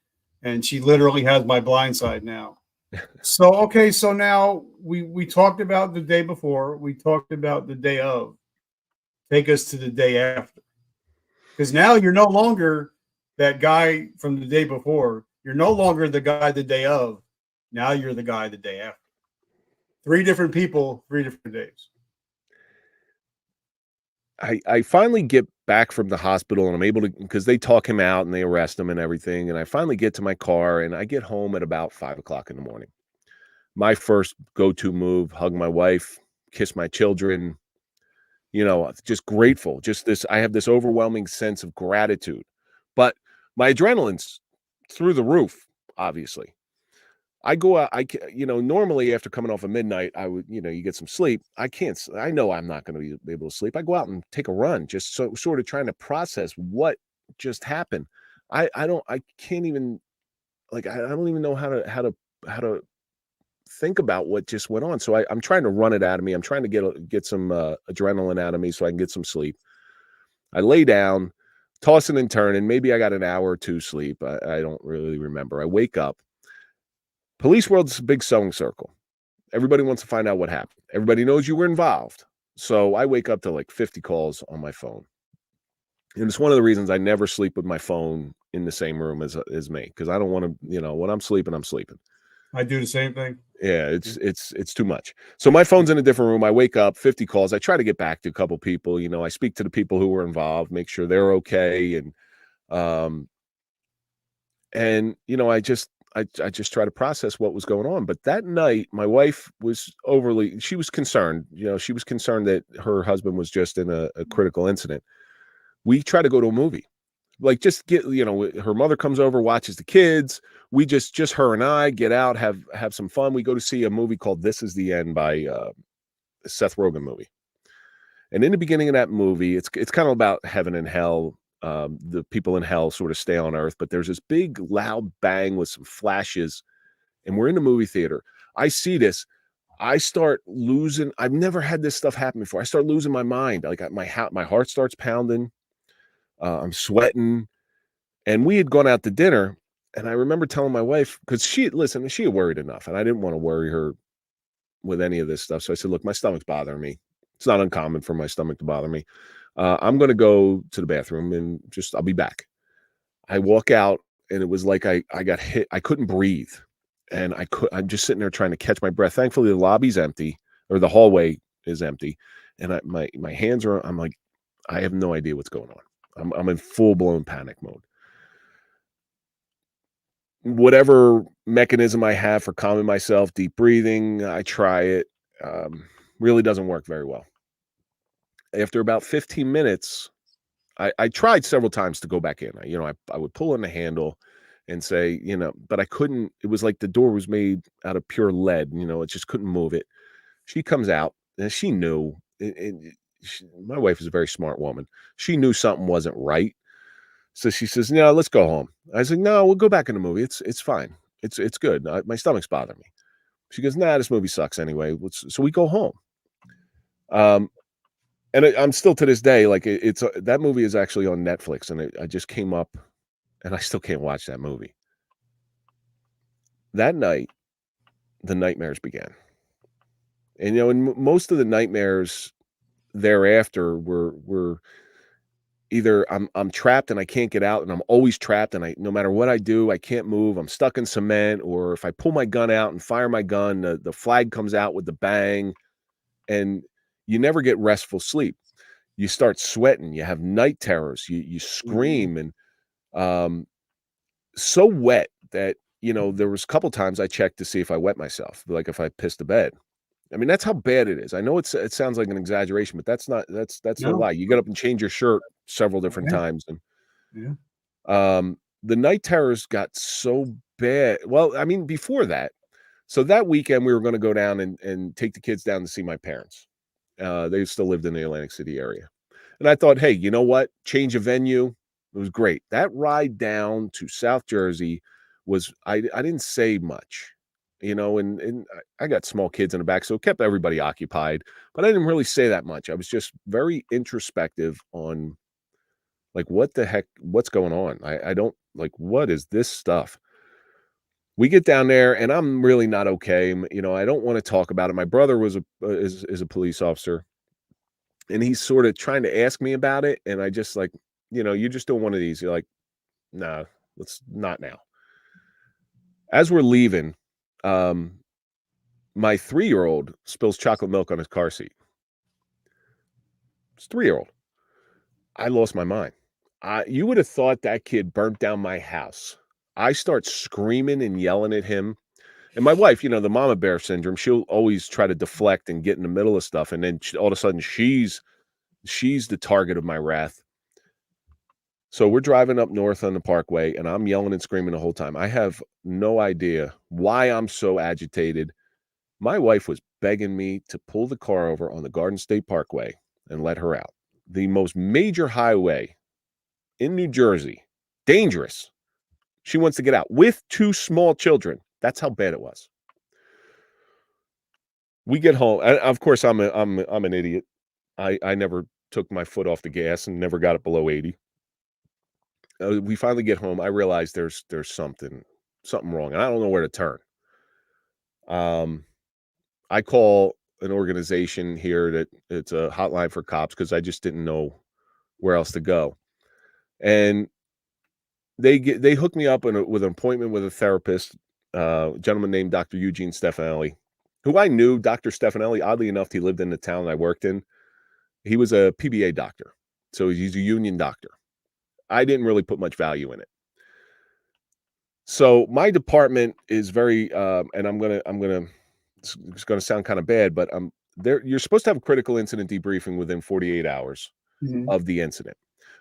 A: and she literally has my blind side now. So okay, so now we talked about the day before. We talked about the day of. Take us to the day after, because now you're no longer that guy from the day before. You're no longer the guy the day of. Now you're the guy the day after. 3 different people, 3 different days.
B: I finally get back from the hospital and I'm able to, because they talk him out and they arrest him and everything. And I finally get to my car and I get home at about 5 o'clock in the morning. My first go-to move, hug my wife, kiss my children, just grateful. Just this, I have this overwhelming sense of gratitude. But my adrenaline's through the roof, obviously. I go out, normally after coming off of midnight, I would, you get some sleep. I know I'm not going to be able to sleep. I go out and take a run, just sort of trying to process what just happened. I can't even, like, I don't even know how to think about what just went on. So I'm trying to run it out of me. I'm trying to get some adrenaline out of me so I can get some sleep. I lay down, tossing and turning. Maybe I got an hour or 2 sleep. I don't really remember. I wake up. Police world's a big sewing circle. Everybody wants to find out what happened. Everybody knows you were involved. So I wake up to like 50 calls on my phone. And it's one of the reasons I never sleep with my phone in the same room as me, because I don't want to, when I'm sleeping, I'm sleeping.
A: I do the same thing.
B: Yeah, it's too much. So my phone's in a different room. I wake up, 50 calls. I try to get back to a couple people. I speak to the people who were involved, make sure they're okay. And I just try to process what was going on. But that night, my wife was she was concerned. She was concerned that her husband was just in a critical incident. We try to go to a movie. Like, just get, her mother comes over, watches the kids. We just her and I get out, have some fun. We go to see a movie called This Is the End by Seth Rogen movie. And in the beginning of that movie, it's kind of about heaven and hell. The people in hell sort of stay on earth, but there's this big loud bang with some flashes, and we're in the movie theater. I see this. I start losing. I've never had this stuff happen before. I start losing my mind. Like, my heart starts pounding. I'm sweating. And we had gone out to dinner, and I remember telling my wife, because she had worried enough, and I didn't want to worry her with any of this stuff. So I said, look, my stomach's bothering me. It's not uncommon for my stomach to bother me. I'm going to go to the bathroom and I'll be back. I walk out, and it was like I got hit. I couldn't breathe. And I'm just sitting there trying to catch my breath. Thankfully, the lobby's empty, or the hallway is empty. And my hands are, I'm like, I have no idea what's going on. I'm in full blown panic mode. Whatever mechanism I have for calming myself, deep breathing, I try it. Really doesn't work very well. After about 15 minutes, I tried several times to go back in. I would pull on the handle and say, but I couldn't. It was like the door was made out of pure lead. It just couldn't move it. She comes out, and she knew. My wife is a very smart woman. She knew something wasn't right. So she says, "No, let's go home." I said, "No, we'll go back in the movie. It's fine. It's good. My stomach's bothering me." She goes, "Nah, this movie sucks anyway." So we go home. And I'm still, to this day, like, it's that movie is actually on Netflix, and I just came up, and I still can't watch that movie. That night, the nightmares began, and and most of the nightmares thereafter were either I'm trapped and I can't get out, and I'm always trapped, and no matter what I do, I can't move. I'm stuck in cement, or if I pull my gun out and fire my gun, the flag comes out with the bang, and you never get restful sleep. You start sweating, you have night terrors, you scream, and so wet that, there was a couple times I checked to see if I wet myself, like if I pissed the bed. I mean, that's how bad it is. I know it sounds like an exaggeration, but that's no
A: No.
B: lie. You get up and change your shirt several different
A: Yeah.
B: times, and
A: Yeah.
B: the night terrors got so bad. Well, I mean, before that, so that weekend we were going to go down and take the kids down to see my parents. They still lived in the Atlantic City area. And I thought, hey, you know what? Change of venue. It was great. That ride down to South Jersey was, I didn't say much, and I got small kids in the back, so it kept everybody occupied, but I didn't really say that much. I was just very introspective on like, what the heck, what's going on? I don't like, what is this stuff? We get down there and I'm really not okay. I don't want to talk about it. My brother was is a police officer, and he's sort of trying to ask me about it. And I just like, you just doing one of these. You're like, nah, let's not now. As we're leaving, my 3-year-old spills chocolate milk on his car seat. It's 3-year-old. I lost my mind. You would have thought that kid burnt down my house. I start screaming and yelling at him. And my wife, the mama bear syndrome, she'll always try to deflect and get in the middle of stuff. And then all of a sudden she's the target of my wrath. So we're driving up north on the parkway and I'm yelling and screaming the whole time. I have no idea why I'm so agitated. My wife was begging me to pull the car over on the Garden State Parkway and let her out. The most major highway in New Jersey, dangerous. She wants to get out with 2 small children. That's how bad it was. We get home. And of course, I'm an idiot. I never took my foot off the gas and never got it below 80. We finally get home. I realize there's something wrong, and I don't know where to turn. I call an organization here that it's a hotline for cops because I just didn't know where else to go, and they hooked me up with an appointment with a therapist, a gentleman named Dr. Eugene Stefanelli, who I knew. Dr. Stefanelli, oddly enough, he lived in the town I worked in. He was a PBA doctor, so he's a union doctor. I didn't really put much value in it. So my department is very, and it's gonna sound kind of bad, but there. You're supposed to have a critical incident debriefing within 48 hours of the incident.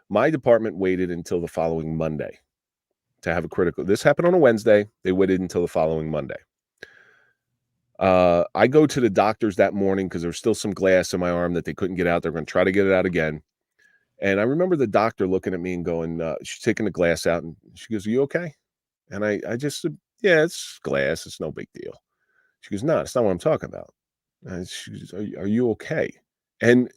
B: My department waited until the following Monday to have a critical. This happened on a Wednesday. They waited until the following Monday. I go to the doctors that morning because there was still some glass in my arm that they couldn't get out. They're going to try to get it out again. And I remember the doctor looking at me and going, she's taking the glass out and she goes, "Are you okay?" And I just said, "Yeah, it's glass. It's no big deal." She goes, "No, it's not what I'm talking about." And she goes, are you okay?" And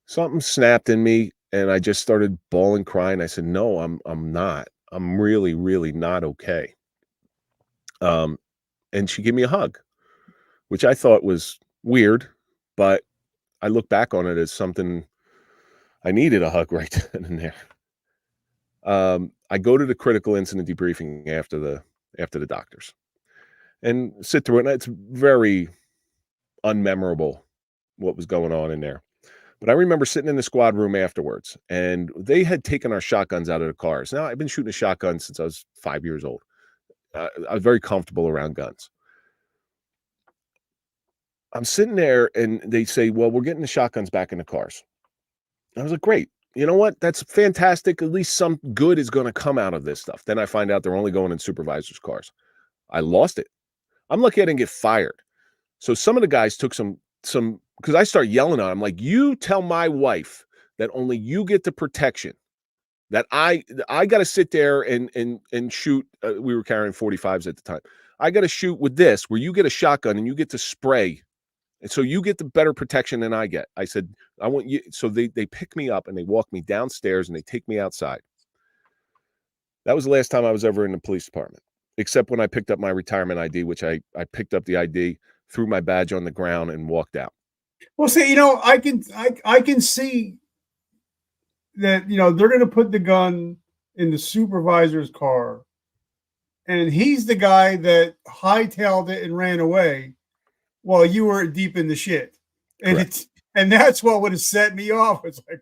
B: something snapped in me and I just started bawling, crying. I said, "No, I'm not. I'm really, really not okay." And she gave me a hug, which I thought was weird, but I look back on it as something I needed a hug right then and there. I go to the critical incident debriefing after the doctors and sit through it. And it's very unmemorable what was going on in there. But I remember sitting in the squad room afterwards, and they had taken our shotguns out of the cars. Now, I've been shooting a shotgun since I was 5 years old. I was very comfortable around guns. I'm sitting there, and they say, "Well, we're getting the shotguns back in the cars." I was like, "Great. You know what? That's fantastic. At least some good is going to come out of this stuff." Then I find out they're only going in supervisors' cars. I lost it. I'm lucky I didn't get fired. So some of the guys took some because I start yelling at them like, "You tell my wife that only you get the protection. That I got to sit there and shoot." We were carrying 45s at the time. "I got to shoot with this, where you get a shotgun and you get to spray, and so you get the better protection than I get." I said, "I want you." So they pick me up and they walk me downstairs and they take me outside. That was the last time I was ever in the police department, except when I picked up my retirement ID, which I picked up the ID, threw my badge on the ground, and walked out.
A: Well, see, I can see that they're going to put the gun in the supervisor's car, and he's the guy that hightailed it and ran away while you were deep in the shit, and
B: Correct.
A: and that's what would have set me off. It's like,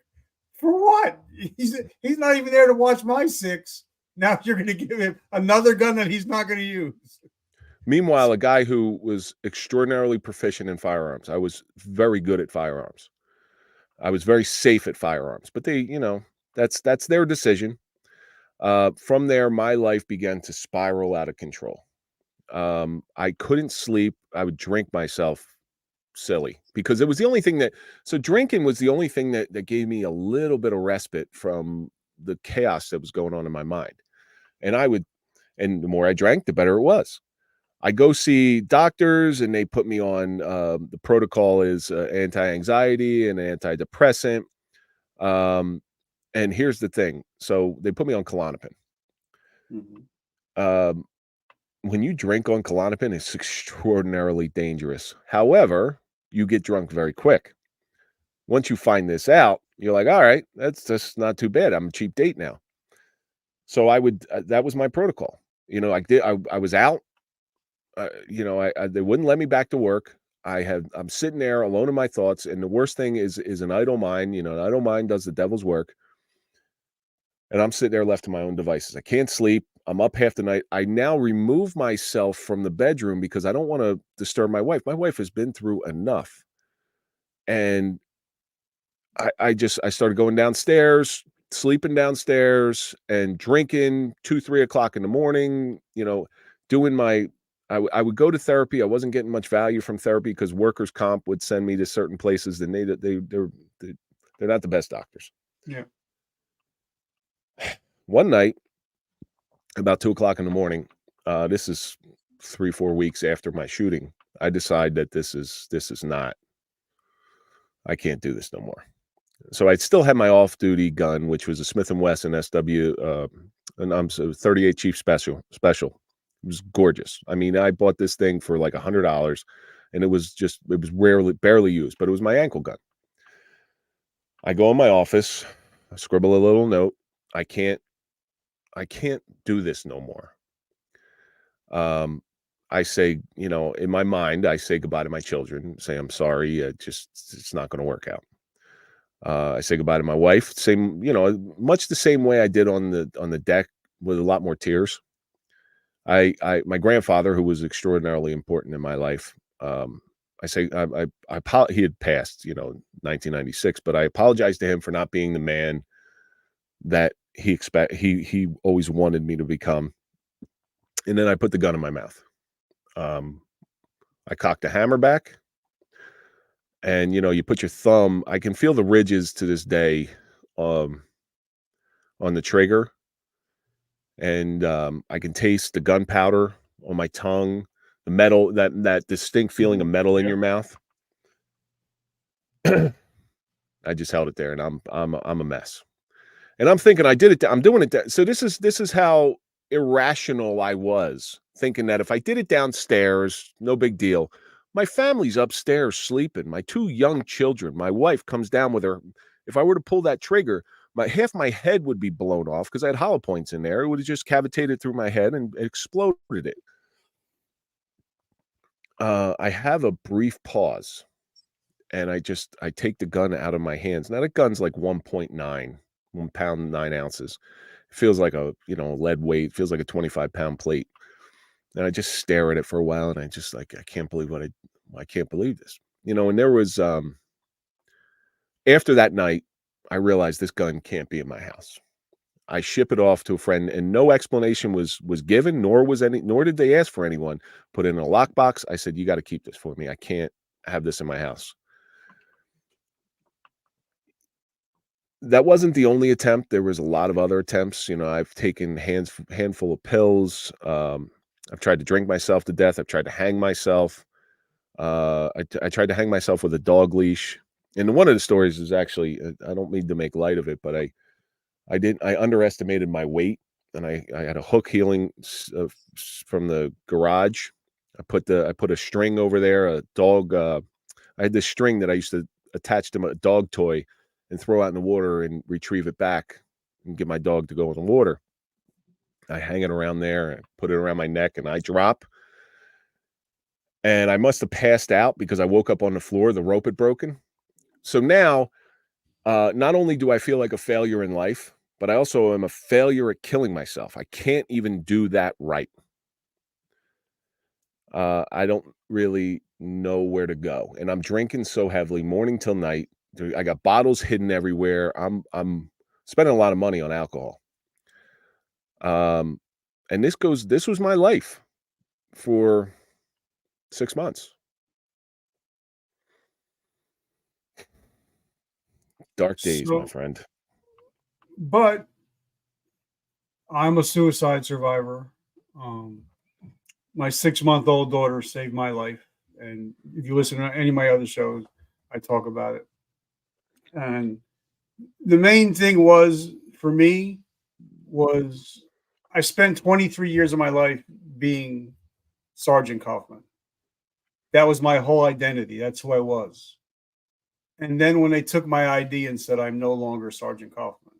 A: for what? He's not even there to watch my 6. Now you're going to give him another gun that he's not going to use.
B: Meanwhile, a guy who was extraordinarily proficient in firearms. I was very good at firearms. I was very safe at firearms, but they, that's their decision. From there, my life began to spiral out of control. I couldn't sleep. I would drink myself silly because it was the only thing drinking was the only thing that gave me a little bit of respite from the chaos that was going on in my mind. And and the more I drank, the better it was. I go see doctors and they put me on, the protocol is anti-anxiety and antidepressant. Um, and here's the thing. So they put me on Klonopin.
C: Mhm.
B: Um, when you drink on Klonopin, it's extraordinarily dangerous. However, you get drunk very quick. Once you find this out, you're like, all right, that's just not too bad. I'm a cheap date now. So that was my protocol. I was out, they wouldn't let me back to work. I'm sitting there alone in my thoughts. And the worst thing is an idle mind, an idle mind does the devil's work. And I'm sitting there left to my own devices. I can't sleep. I'm up half the night. I now remove myself from the bedroom because I don't want to disturb my wife. My wife has been through enough. And I started going downstairs, sleeping downstairs and drinking 2, 3 o'clock in the morning, doing I would go to therapy. I wasn't getting much value from therapy because workers' comp would send me to certain places and they're not the best doctors.
A: Yeah.
B: One night, about 2 o'clock in the morning, this is 3, 4 weeks after my shooting, I decide that this is not, I can't do this no more. So I still had my off-duty gun, which was a Smith & Wesson SW, and I'm so 38 Chief Special. It was gorgeous. I mean, I bought this thing for like $100, and it was barely used, but it was my ankle gun. I go in my office, I scribble a little note. I can't do this no more. I say, in my mind, I say goodbye to my children, say, I'm sorry. It's not going to work out. I say goodbye to my wife, much the same way I did on the deck with a lot more tears. My grandfather, who was extraordinarily important in my life, he had passed, 1996, but I apologized to him for not being the man that he always wanted me to become. And then I put the gun in my mouth. I cocked the hammer back. And, you put your thumb, I can feel the ridges to this day, on the trigger. And, I can taste the gunpowder on my tongue, the metal, that distinct feeling of metal in your mouth. I just held it there and I'm a mess. And I'm thinking I'm doing it. So this is how irrational I was, thinking that if I did it downstairs, no big deal. My family's upstairs sleeping. My 2 young children, my wife comes down with her. If I were to pull that trigger, half my head would be blown off because I had hollow points in there. It would have just cavitated through my head and exploded it. I have a brief pause and I take the gun out of my hands. Now the gun's like 1.9, 1 pound, 9 ounces. It feels like a, lead weight, feels like a 25-pound plate. And I just stare at it for a while, and I just I can't believe I can't believe this. And there was, after that night, I realized this gun can't be in my house. I ship it off to a friend, and no explanation was given, nor did they ask for anyone. Put it in a lockbox. I said, you got to keep this for me. I can't have this in my house. That wasn't the only attempt. There was a lot of other attempts. I've taken handful of pills. I've tried to drink myself to death. I've tried to hang myself. I tried to hang myself with a dog leash. And one of the stories is actually, I don't mean to make light of it, but I underestimated my weight, and I had a hook healing from the garage. I put a string over there, a dog. I had this string that I used to attach to my dog toy and throw out in the water and retrieve it back and get my dog to go in the water. I hang it around there and put it around my neck, and I drop. And I must have passed out because I woke up on the floor. The rope had broken. So now, not only do I feel like a failure in life, but I also am a failure at killing myself. I can't even do that right. I don't really know where to go. And I'm drinking so heavily, morning till night. I got bottles hidden everywhere. I'm spending a lot of money on alcohol. Um, and this was my life for 6 months. Dark days, my
A: So,
B: friend.
A: but I'm a suicide survivor. Um, my 6-month-old daughter saved my life, and if you listen to any of my other shows, I talk about it. And the main thing was for me was I spent 23 years of my life being Sergeant Kaufman. That was my whole identity. That's who I was. And then when they took my ID and said I'm no longer Sergeant Kaufman,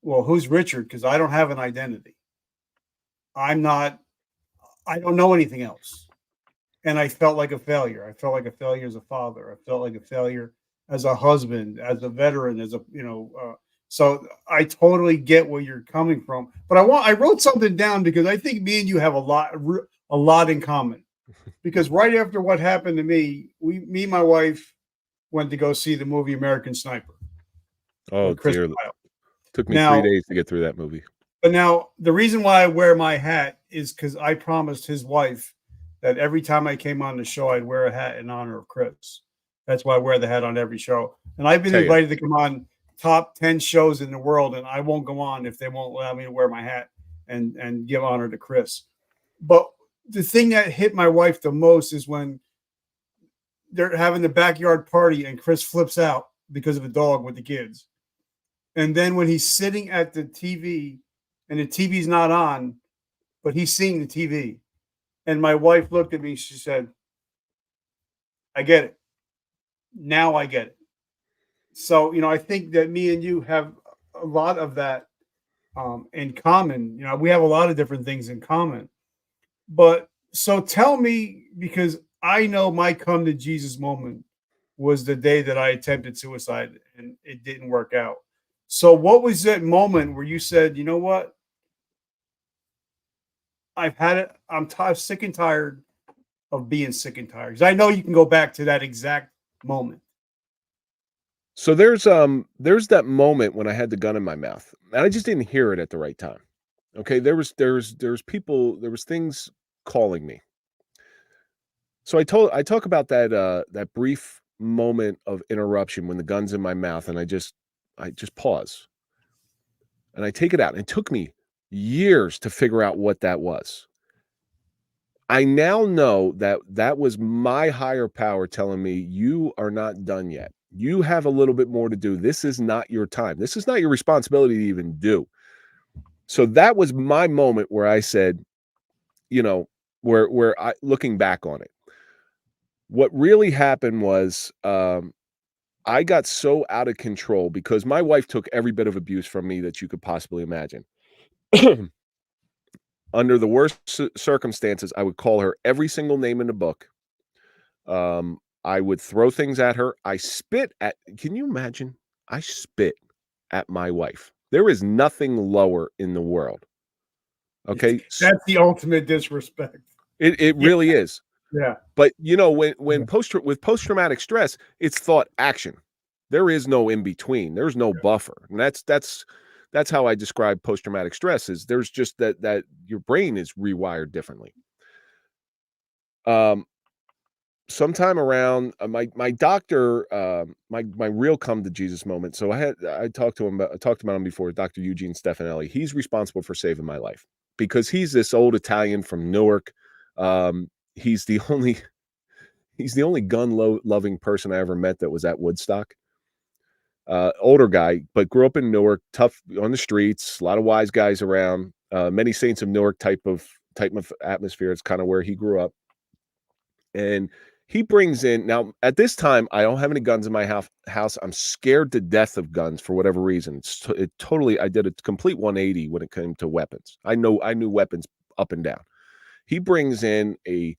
A: well, who's Richard? Because I don't have an identity. I'm not. I don't know anything else. And I felt like a failure. I felt like a failure as a father. I felt like a failure as a husband, as a veteran, as a so I totally get where you're coming from. But I wrote something down because I think me and you have a lot in common. Because right after what happened to me, me and my wife went to go see the movie American Sniper
B: Oh,
A: with Chris
B: dear.
A: Pyle.
B: Took me 3
A: Now,
B: days to get through that movie.
A: but now the reason why I wear my hat is because I promised his wife that every time I came on the show, I'd wear a hat in honor of Chris. That's why I wear the hat on every show. And I've been
B: Tell you,
A: invited to come on top 10 shows in the world, and I won't go on if they won't allow me to wear my hat and give honor to Chris. But the thing that hit my wife the most is when they're having the backyard party and Chris flips out because of a dog with the kids. And then when he's sitting at the TV and the TV's not on, but he's seeing the TV. And my wife looked at me, she said, I get it. Now I get it. So, I think that me and you have a lot of that in common. We have a lot of different things in common. But so tell me, because I know my come to Jesus moment was the day that I attempted suicide and it didn't work out. So, what was that moment where you said, you know what? I've had it. I'm sick and tired of being sick and tired. 'Cause I know you can go back to that exact moment.
B: so there's that moment when I had the gun in my mouth, and I just didn't hear it at the right time. Okay, there's people, there was things calling me. So I talk about that brief moment of interruption when the gun's in my mouth and I just pause and I take it out. And it took me years to figure out what that was. I now know that that was my higher power telling me, you are not done yet. You have a little bit more to do. This is not your time. This is not your responsibility to even do. So that was my moment where I said, you know, where I, looking back on it, what really happened was, I got so out of control because my wife took every bit of abuse from me that you could possibly imagine. Under the worst circumstances, I would call her every single name in the book. I would throw things at her. I spit at, can you imagine? I spit at my wife. There is nothing lower in the world. Okay.
A: That's the ultimate disrespect.
B: It
A: Yeah,
B: really is.
A: yeah.
B: But when
A: Yeah.
B: with post-traumatic stress, it's thought action. There is no in between. There's no buffer. And that's how I describe post-traumatic stress is there's just that your brain is rewired differently. Sometime around my doctor, my real come to Jesus moment. So I talked to him about, I talked about him before, Dr. Eugene Stefanelli. He's responsible for saving my life because he's this old Italian from Newark. He's the only gun loving person I ever met that was at Woodstock. Older guy, but grew up in Newark, tough on the streets, a lot of wise guys around, many saints of Newark type of atmosphere. It's kind of where he grew up. And he brings in, now at this time, I don't have any guns in my house. I'm scared to death of guns for whatever reason. I did a complete 180 when it came to weapons. I knew weapons up and down. He brings in a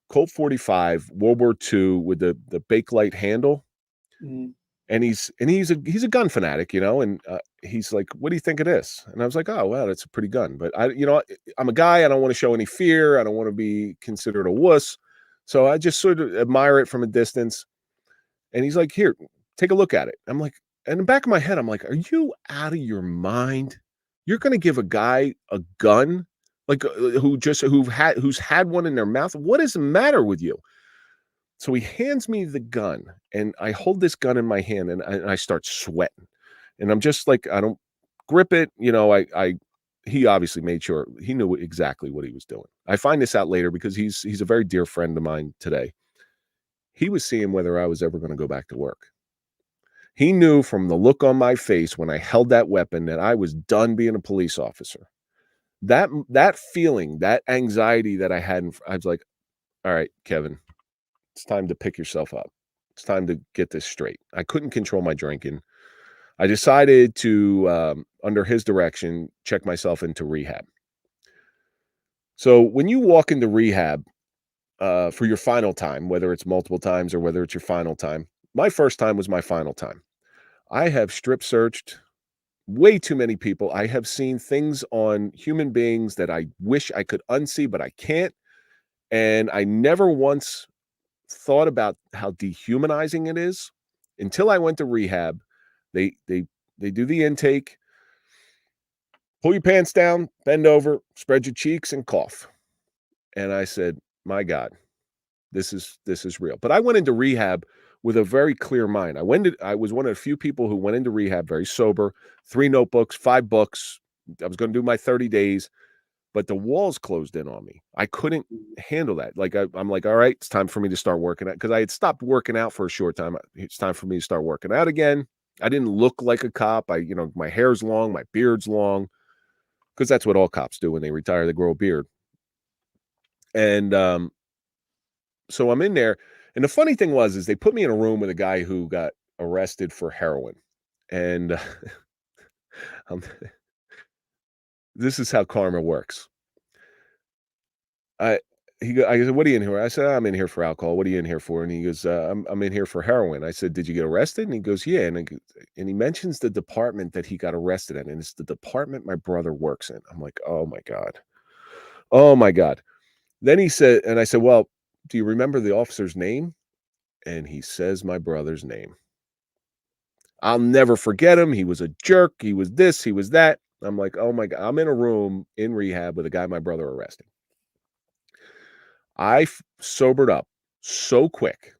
B: Colt 45 World War II with the Bakelite handle.
A: Mm.
B: And he's a gun fanatic, and he's like, "What do you think of this?" And I was like, "Oh, well, that's a pretty gun." But I'm a guy. I don't want to show any fear. I don't want to be considered a wuss. So I just sort of admire it from a distance. And he's like, "Here, take a look at it." I'm like, in the back of my head, I'm like, "Are you out of your mind? You're gonna give a guy a gun, like, who's had one in their mouth? What is the matter with you?" So he hands me the gun, and I hold this gun in my hand, and I start sweating, and I'm just like, I don't grip it, I he obviously made sure he knew exactly what he was doing. I find this out later because he's a very dear friend of mine today. He was seeing whether I was ever gonna go back to work. He knew from the look on my face when I held that weapon that I was done being a police officer. That feeling, that anxiety that I had, I was like, "All right, Kevin, it's time to pick yourself up. It's time to get this straight." I couldn't control my drinking. I decided to, under his direction, check myself into rehab. So when you walk into rehab, for your final time, whether it's multiple times or whether it's your final time, my first time was my final time. I have strip searched way too many people. I have seen things on human beings that I wish I could unsee, but I can't. And I never once thought about how dehumanizing it is until I went to rehab. They they they do the intake, pull your pants down, bend over, spread your cheeks, and cough. And I said, "My God, this is real." But I went into rehab with a very clear mind. I was one of the few people who went into rehab very sober, 3 notebooks, 5 books. I was gonna do my 30 days, but the walls closed in on me. I couldn't handle that. Like, I'm like, "All right, it's time for me to start working out," because I had stopped working out for a short time. It's time for me to start working out again. I didn't look like a cop. My hair's long, my beard's long, because that's what all cops do when they retire, they grow a beard. And, so I'm in there, and the funny thing is they put me in a room with a guy who got arrested for heroin, and, um, this is how karma works. I I said, "What are you in here?" I said, "I'm in here for alcohol. What are you in here for?" And he goes, I'm in here for heroin." I said, "Did you get arrested?" And he goes, "Yeah." And he mentions the department that he got arrested in, and it's the department my brother works in. I'm like, "Oh my God. Oh my God." Then he said, and I said, "Well, do you remember the officer's name?" And he says my brother's name. I'll never forget him. He was a jerk. He was this, he was that. I'm like, "Oh my God." I'm in a room in rehab with a guy my brother arrested. Sobered up so quick.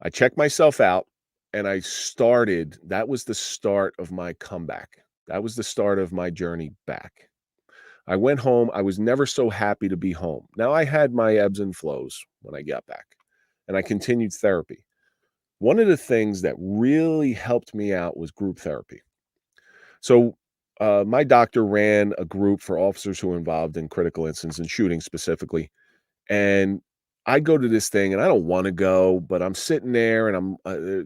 B: I checked myself out, and that was the start of my comeback. That was the start of my journey back. I went home. I was never so happy to be home. Now, I had my ebbs and flows when I got back, and I continued therapy. One of the things that really helped me out was group therapy. So, my doctor ran a group for officers who were involved in critical incidents and shootings specifically. And I go to this thing and I don't wanna go, but I'm sitting there and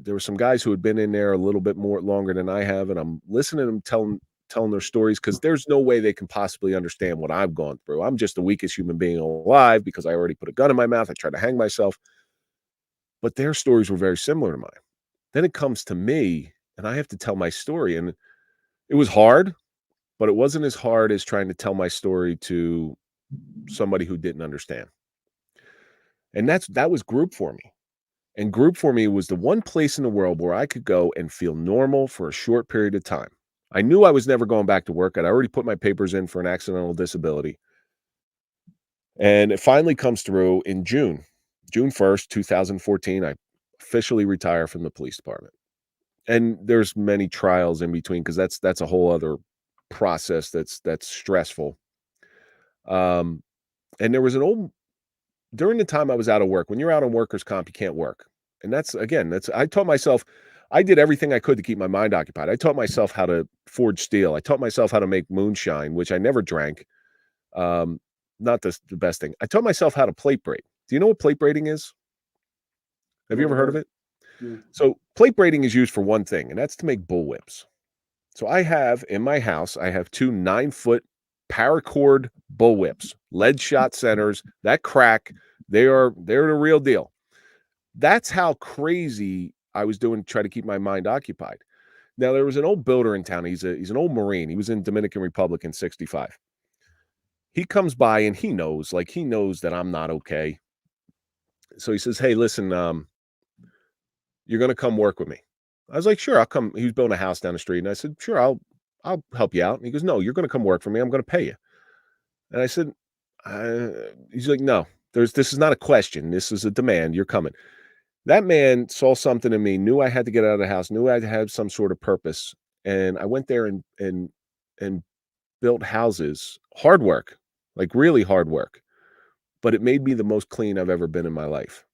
B: there were some guys who had been in there a little bit more longer than I have, and I'm listening to them telling their stories because there's no way they can possibly understand what I've gone through. I'm just the weakest human being alive because I already put a gun in my mouth. I tried to hang myself, but their stories were very similar to mine. Then it comes to me, and I have to tell my story, and it was hard, but it wasn't as hard as trying to tell my story to somebody who didn't understand. And that was group for me. And group for me was the one place in the world where I could go and feel normal for a short period of time. I knew I was never going back to work. I'd already put my papers in for an accidental disability. And it finally comes through in June 1st, 2014. I officially retire from the police department. And there's many trials in between because that's a whole other process that's stressful. Um, and there was an old during the time I was out of work. When you're out on workers' comp, you can't work. And that's I taught myself I did everything I could to keep my mind occupied. I taught myself how to forge steel. I taught myself how to make moonshine, which I never drank. Um, not the best thing. I taught myself how to plate braid. Do you know what plate braiding is? Have you ever
A: Never
B: heard of
A: heard.
B: it?
A: Mm.
B: So plate braiding is used for one thing, and that's to make bullwhips. So I have in my house, I have 2 9-foot paracord bullwhips, lead shot centers that crack. They're the real deal. That's how crazy I was doing to try to keep my mind occupied. Now there was an old builder in town. He's an old Marine. He was in Dominican Republic in '65. He comes by and he knows that I'm not okay. So he says, "Hey, listen, you're gonna come work with me." I was like, "Sure, I'll come." He was building a house down the street, and I said, "Sure, I'll help you out. And he goes, no, you're going to come work for me. I'm going to pay you. And I said, he's like, no, this is not a question. This is a demand. You're coming. That man saw something in me, knew I had to get out of the house, knew I had to have some sort of purpose. And I went there and built houses, hard work, like really hard work. But it made me the most clean I've ever been in my life.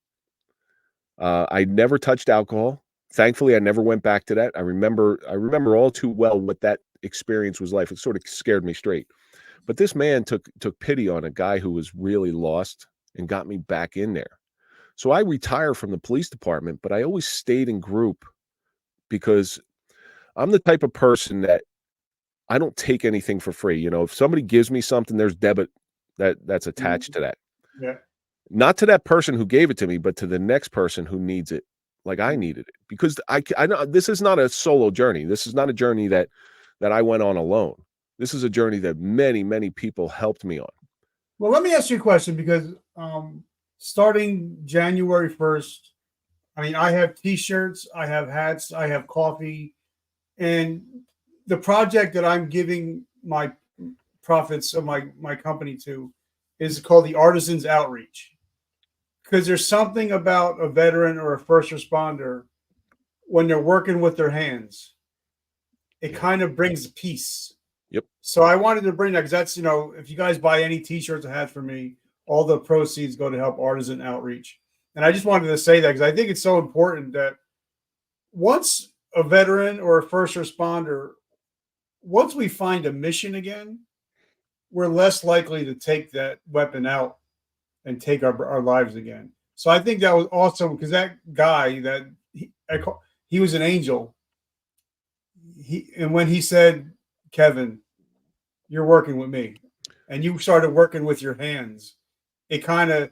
B: I never touched alcohol. Thankfully, I never went back to that. I remember all too well what that experience was like. It sort of scared me straight. But this man took pity on a guy who was really lost and got me back in there. So I retired from the police department, but I always stayed in group because I'm the type of person that I don't take anything for free. You know, if somebody gives me something, there's debit that's attached to that.
A: Yeah.
B: Not to that person who gave it to me, but to the next person who needs it, like I needed it. Because I know this is not a solo journey. This is not a journey that I went on alone. This is a journey that many, many people helped me on.
A: Well, let me ask you a question because starting January 1st, I mean, I have T-shirts, I have hats, I have coffee, and the project that I'm giving my profits of my company to is called the Artisans Outreach. Because there's something about a veteran or a first responder when they're working with their hands, it kind of brings peace.
B: Yep.
A: So I wanted to bring that because that's, you know, if you guys buy any T-shirts or hats for me, all the proceeds go to help Artisan Outreach. And I just wanted to say that because I think it's so important that once a veteran or a first responder, once we find a mission again, we're less likely to take that weapon out and take our lives again. So I think that was awesome because that guy that he was an angel. And when he said, Kevin, you're working with me, and you started working with your hands, it kind of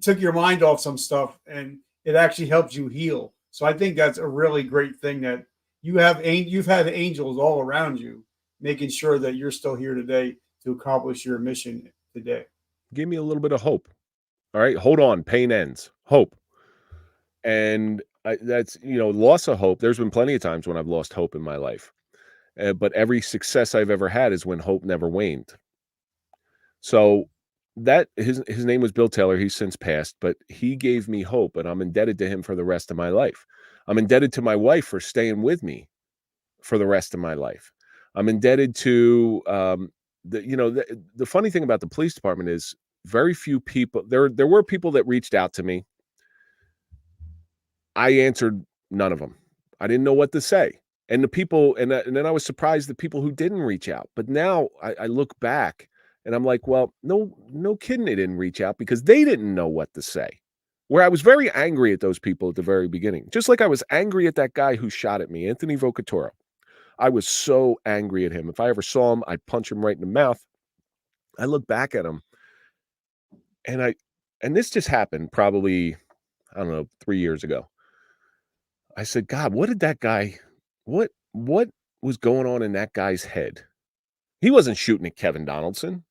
A: took your mind off some stuff and it actually helps you heal. So I think that's a really great thing that you've had angels all around you, making sure that you're still here today to accomplish your mission today.
B: Give me a little bit of hope. All right, hold on, pain ends, hope. And that's, you know, loss of hope. There's been plenty of times when I've lost hope in my life. But every success I've ever had is when hope never waned. So that his name was Bill Taylor. He's since passed, but he gave me hope, and I'm indebted to him for the rest of my life. I'm indebted to my wife for staying with me for the rest of my life. I'm indebted to the funny thing about the police department is very few people. There were people that reached out to me. I answered none of them. I didn't know what to say. And the people, and then I was surprised the people who didn't reach out. But now I look back and I'm like, well, no kidding, they didn't reach out because they didn't know what to say. Where I was very angry at those people at the very beginning, just like I was angry at that guy who shot at me, Anthony Vocatoro. I was so angry at him. If I ever saw him, I'd punch him right in the mouth. I look back at him, and this just happened probably, I don't know, 3 years ago. I said, God, what was going on in that guy's head? He wasn't shooting at Kevin Donaldson.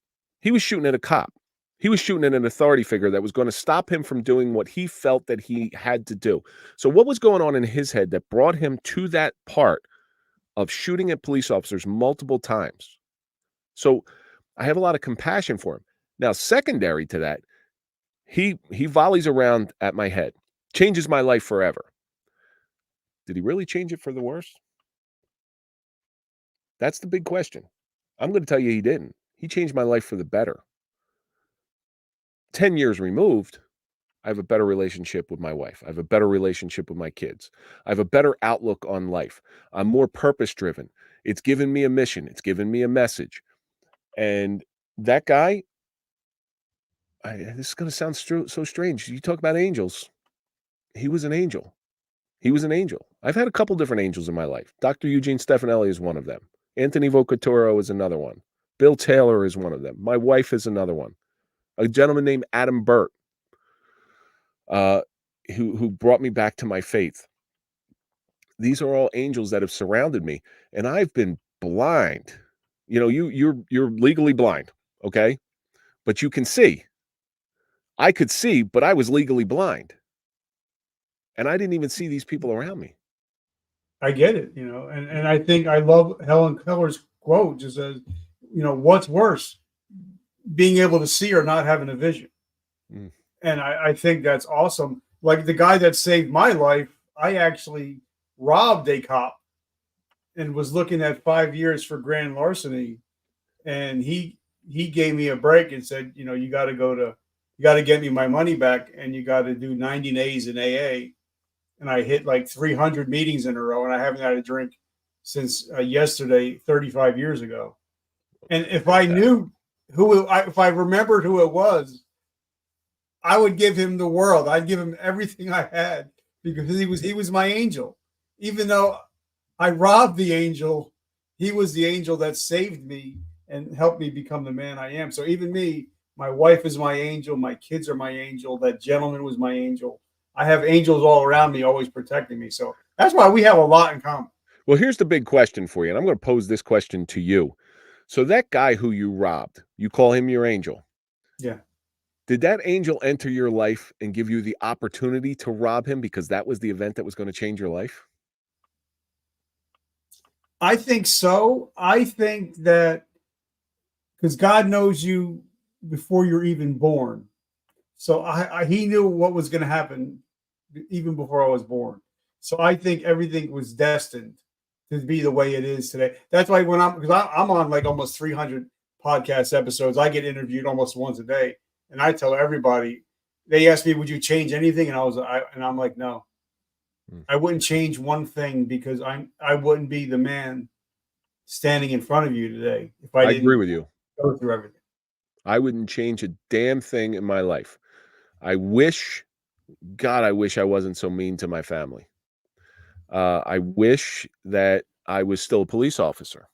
B: He was shooting at a cop. He was shooting at an authority figure that was going to stop him from doing what he felt that he had to do. So what was going on in his head that brought him to that part of shooting at police officers multiple times? So I have a lot of compassion for him. Now, secondary to that, he volleys around at my head, changes my life forever. Did he really change it for the worse? That's the big question. I'm going to tell you he didn't. He changed my life for the better. 10 years removed, I have a better relationship with my wife. I have a better relationship with my kids. I have a better outlook on life. I'm more purpose-driven. It's given me a mission. It's given me a message. And that guy, this is going to sound so strange. You talk about angels. He was an angel. He was an angel. I've had a couple different angels in my life. Dr. Eugene Stefanelli is one of them. Anthony Vocatoro is another one. Bill Taylor is one of them. My wife is another one. A gentleman named Adam Burt, who brought me back to my faith. These are all angels that have surrounded me, and I've been blind. You know, you're legally blind, okay? But you can see. I could see, but I was legally blind. And I didn't even see these people around me.
A: I get it, you know, and I think I love Helen Keller's quote just says, what's worse, being able to see or not having a vision.
B: Mm.
A: And I think that's awesome. Like the guy that saved my life, I actually robbed a cop and was looking at 5 years for grand larceny. And he gave me a break and said, you got to get me my money back, and you got to do 90 days in AA. And I hit like 300 meetings in a row, and I haven't had a drink since yesterday, 35 years ago. And if I knew if I remembered who it was, I would give him the world. I'd give him everything I had, because he was my angel. Even though I robbed the angel, he was the angel that saved me and helped me become the man I am. So even me, my wife is my angel, my kids are my angel, that gentleman was my angel. I have angels all around me, always protecting me. So that's why we have a lot in common.
B: Well, here's the big question for you, and I'm going to pose this question to you. So that guy who you robbed, you call him your angel.
A: Yeah.
B: Did that angel enter your life and give you the opportunity to rob him because that was the event that was going to change your life?
A: I think so. I think that because God knows you before you're even born. So he knew what was going to happen even before I was born. So I think everything was destined to be the way it is today. That's why because I'm on like almost 300 podcast episodes, I get interviewed almost once a day, and I tell everybody. They ask me, "Would you change anything?" And I'm like, "No, I wouldn't change one thing, because I wouldn't be the man standing in front of you today if I didn't
B: agree with you.
A: Go through everything."
B: I wouldn't change a damn thing in my life. I wish I wasn't so mean to my family. I wish that I was still a police officer,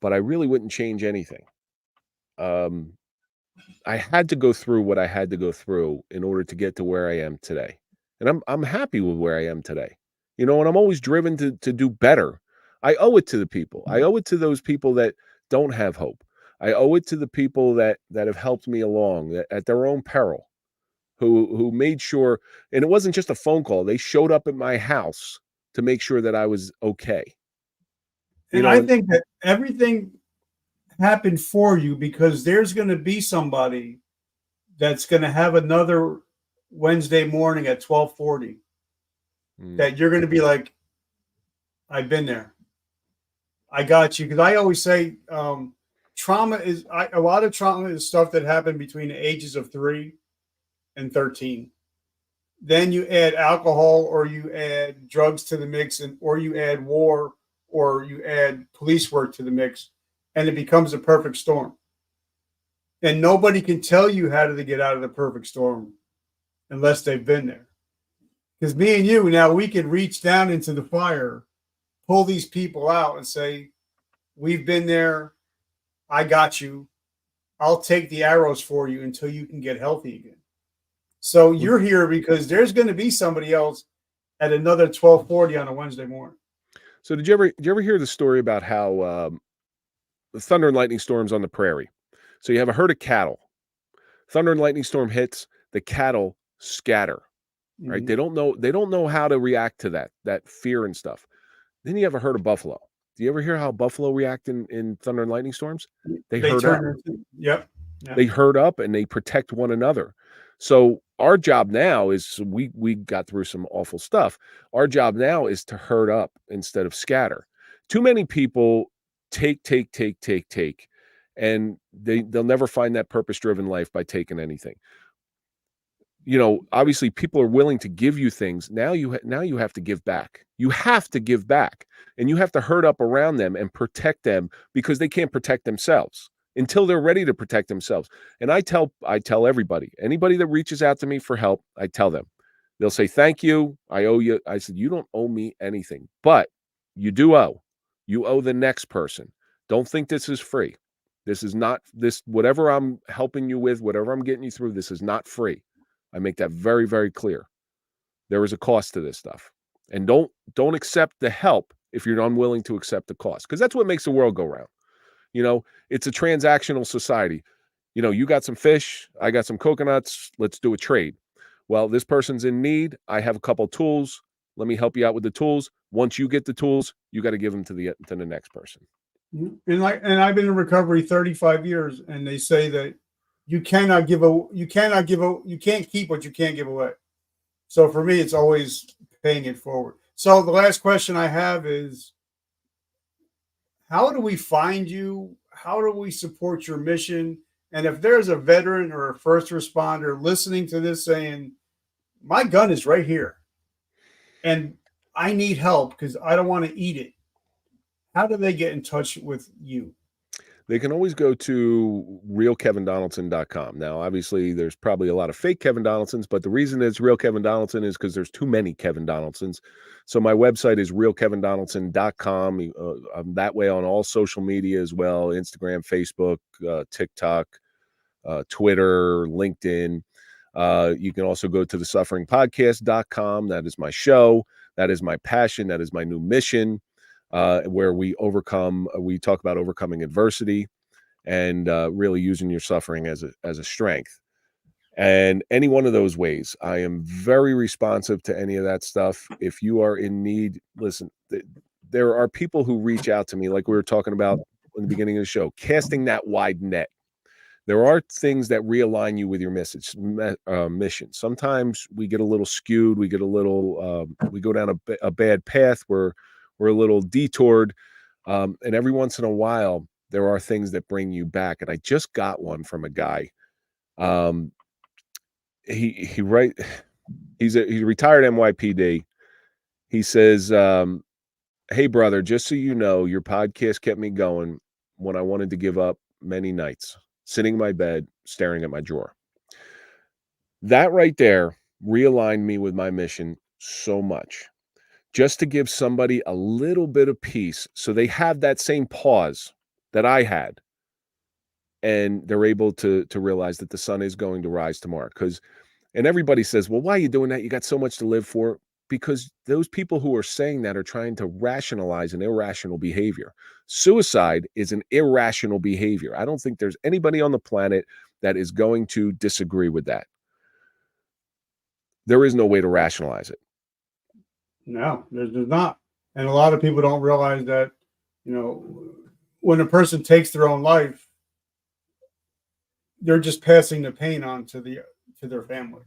B: but I really wouldn't change anything. I had to go through what I had to go through in order to get to where I am today. And I'm happy with where I am today. And I'm always driven to do better. I owe it to the people. I owe it to those people that don't have hope. I owe it to the people that have helped me along at their own peril, who made sure, and it wasn't just a phone call. They showed up at my house to make sure that I was okay.
A: And I think that everything happened for you, because there's going to be somebody that's going to have another Wednesday morning at 12:40 that you're going to be like, "I've been there. I got you." Because I always say, trauma is a lot of trauma is stuff that happened between the ages of 3 and 13. Then you add alcohol, or you add drugs to the mix, or you add war, or you add police work to the mix, and it becomes a perfect storm. And nobody can tell you how to get out of the perfect storm unless they've been there. Because me and you, now we can reach down into the fire, pull these people out and say, "We've been there. I got you. I'll take the arrows for you until you can get healthy again." So you're here because there's going to be somebody else at another 12:40 on a Wednesday morning.
B: So did you ever hear the story about how the thunder and lightning storms on the prairie? So you have a herd of cattle. Thunder and lightning storm hits, the cattle scatter. Right?
A: Mm-hmm.
B: They don't know how to react to that fear and stuff. Then you have a herd of buffalo. Do you ever hear how buffalo react in thunder and lightning storms? They herd up.
A: Yep.
B: They herd up and they protect one another. So our job now is, we got through some awful stuff. Our job now is to herd up instead of scatter. Too many people take, and they'll never find that purpose-driven life by taking anything. Obviously people are willing to give you things. Now you have to give back. You have to give back, and you have to herd up around them and protect them, because they can't protect themselves until they're ready to protect themselves. And I tell everybody, anybody that reaches out to me for help, I tell them, they'll say, "Thank you. I owe you." I said, "You don't owe me anything, but you do owe. You owe the next person. Don't think this is free. This is not whatever I'm helping you with, whatever I'm getting you through, this is not free." I make that very, very clear. There is a cost to this stuff. And don't accept the help if you're unwilling to accept the cost, because that's what makes the world go round. It's a transactional society. You got some fish, I got some coconuts, let's do a trade. Well, this person's in need. I have a couple tools. Let me help you out with the tools. Once you get the tools, you got to give them to the next person.
A: And I've been in recovery 35 years, and they say that you can't keep what you can't give away. So for me, it's always paying it forward. So the last question I have is, how do we find you? How do we support your mission? And if there's a veteran or a first responder listening to this saying, my gun is right here and I need help because I don't want to eat it, how do they get in touch with you?
B: They can always go to realkevindonaldson.com. Now, obviously, there's probably a lot of fake Kevin Donaldsons, but the reason it's Real Kevin Donaldson is because there's too many Kevin Donaldsons. So my website is realkevindonaldson.com. I'm that way on all social media as well, Instagram, Facebook, TikTok, Twitter, LinkedIn. You can also go to thesufferingpodcast.com. That is my show. That is my passion. That is my new mission. Where we talk about overcoming adversity and really using your suffering as a strength. And any one of those ways, I am very responsive to any of that stuff. If you are in need, listen, there are people who reach out to me, like we were talking about in the beginning of the show, casting that wide net. There are things that realign you with your mission. Sometimes we get a little skewed. We get a little, we go down a bad path where we're a little detoured. And every once in a while, there are things that bring you back. And I just got one from a guy. He's a retired NYPD. He says, hey, brother, just so you know, your podcast kept me going when I wanted to give up many nights, sitting in my bed, staring at my drawer. That right there realigned me with my mission so much. Just to give somebody a little bit of peace so they have that same pause that I had. And they're able to realize that the sun is going to rise tomorrow. And everybody says, well, why are you doing that? You got so much to live for. Because those people who are saying that are trying to rationalize an irrational behavior. Suicide is an irrational behavior. I don't think there's anybody on the planet that is going to disagree with that. There is no way to rationalize it.
A: No, there's not. And a lot of people don't realize that, when a person takes their own life, they're just passing the pain on to their families.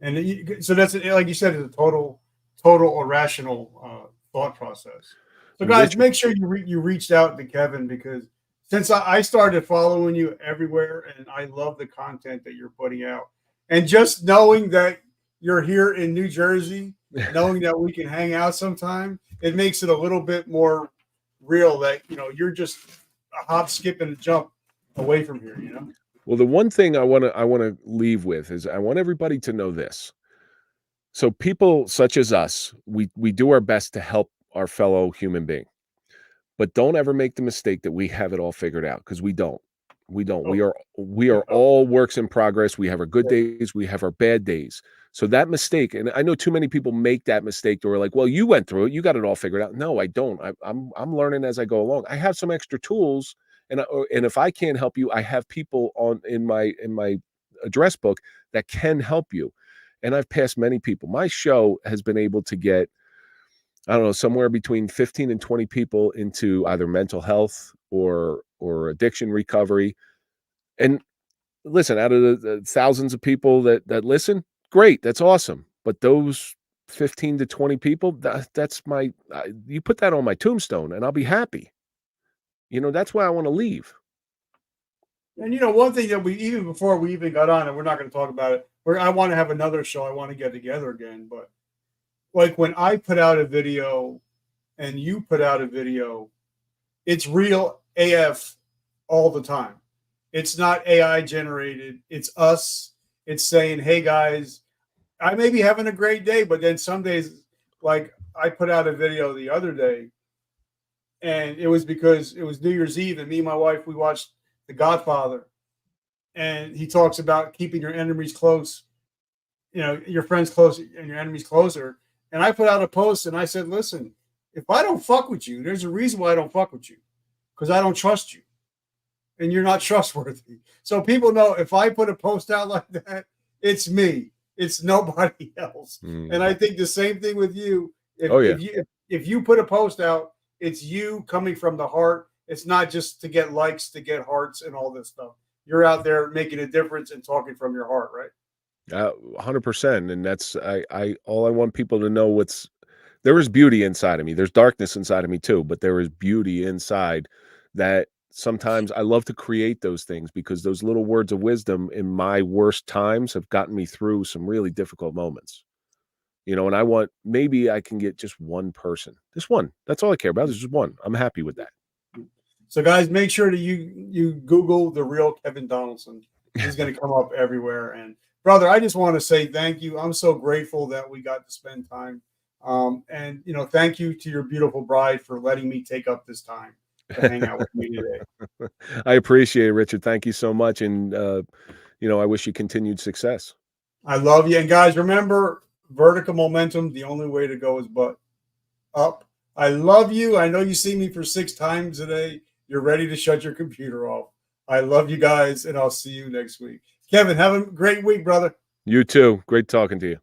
A: And so that's, like you said, it's a total irrational thought process. So guys, make sure you reached out to Kevin, because since I started following you everywhere, and I love the content that you're putting out, and just knowing that you're here in New Jersey, knowing that we can hang out sometime, it makes it a little bit more real that, you're just a hop, skip, and a jump away from here,
B: Well, the one thing I want to leave with is I want everybody to know this. So people such as us, we do our best to help our fellow human being, but don't ever make the mistake that we have it all figured out, because we don't. We don't. We are all works in progress. We have our good days. We have our bad days. So that mistake, and I know too many people make that mistake. They're like, well, you went through it. You got it all figured out. No, I don't. I'm learning as I go along. I have some extra tools, and if I can't help you, I have people in my address book that can help you. And I've passed many people. My show has been able to get, I don't know, somewhere between 15 and 20 people into either mental health or addiction recovery. And listen, out of the thousands of people that listen, great, that's awesome. But those 15 to 20 people, that's you put that on my tombstone and I'll be happy. That's why I want to leave.
A: And one thing that even before we even got on, and we're not going to talk about it, I want to have another show. I want to get together again. But like when I put out a video and you put out a video, it's real AF all the time. It's not AI generated. It's us. It's saying, hey guys, I may be having a great day, but then some days, like I put out a video the other day, and it was because it was New Year's Eve, and me and my wife, we watched The Godfather, and he talks about keeping your enemies close, your friends close and your enemies closer. And I put out a post and I said, listen, if I don't fuck with you, there's a reason why I don't fuck with you, because I don't trust you and you're not trustworthy. So people know if I put a post out like that, it's me, it's nobody else. And I think the same thing with you. If you put a post out, it's you coming from the heart. it's not just to get likes, to get hearts and all this stuff. You're out there making a difference and talking from your heart, right?
B: 100%. And that's all I want people to know. There is beauty inside of me. There's darkness inside of me too, but there is beauty inside that sometimes I love to create those things, because those little words of wisdom in my worst times have gotten me through some really difficult moments. And maybe I can get just one person, just one. That's all I care about. There's just one. I'm happy with that.
A: So, guys, make sure that you Google the real Kevin Donaldson. He's going to come up everywhere. And brother, I just want to say thank you. I'm so grateful that we got to spend time. And thank you to your beautiful bride for letting me take up this time to hang out with me today.
B: I appreciate it, Richard. Thank you so much. And I wish you continued success.
A: I love you. And guys, remember, vertical momentum, the only way to go is but up. I love you. I know you see me for 6 times today. You're ready to shut your computer off. I love you guys, and I'll see you next week. Kevin, have a great week, brother.
B: You too. Great talking to you.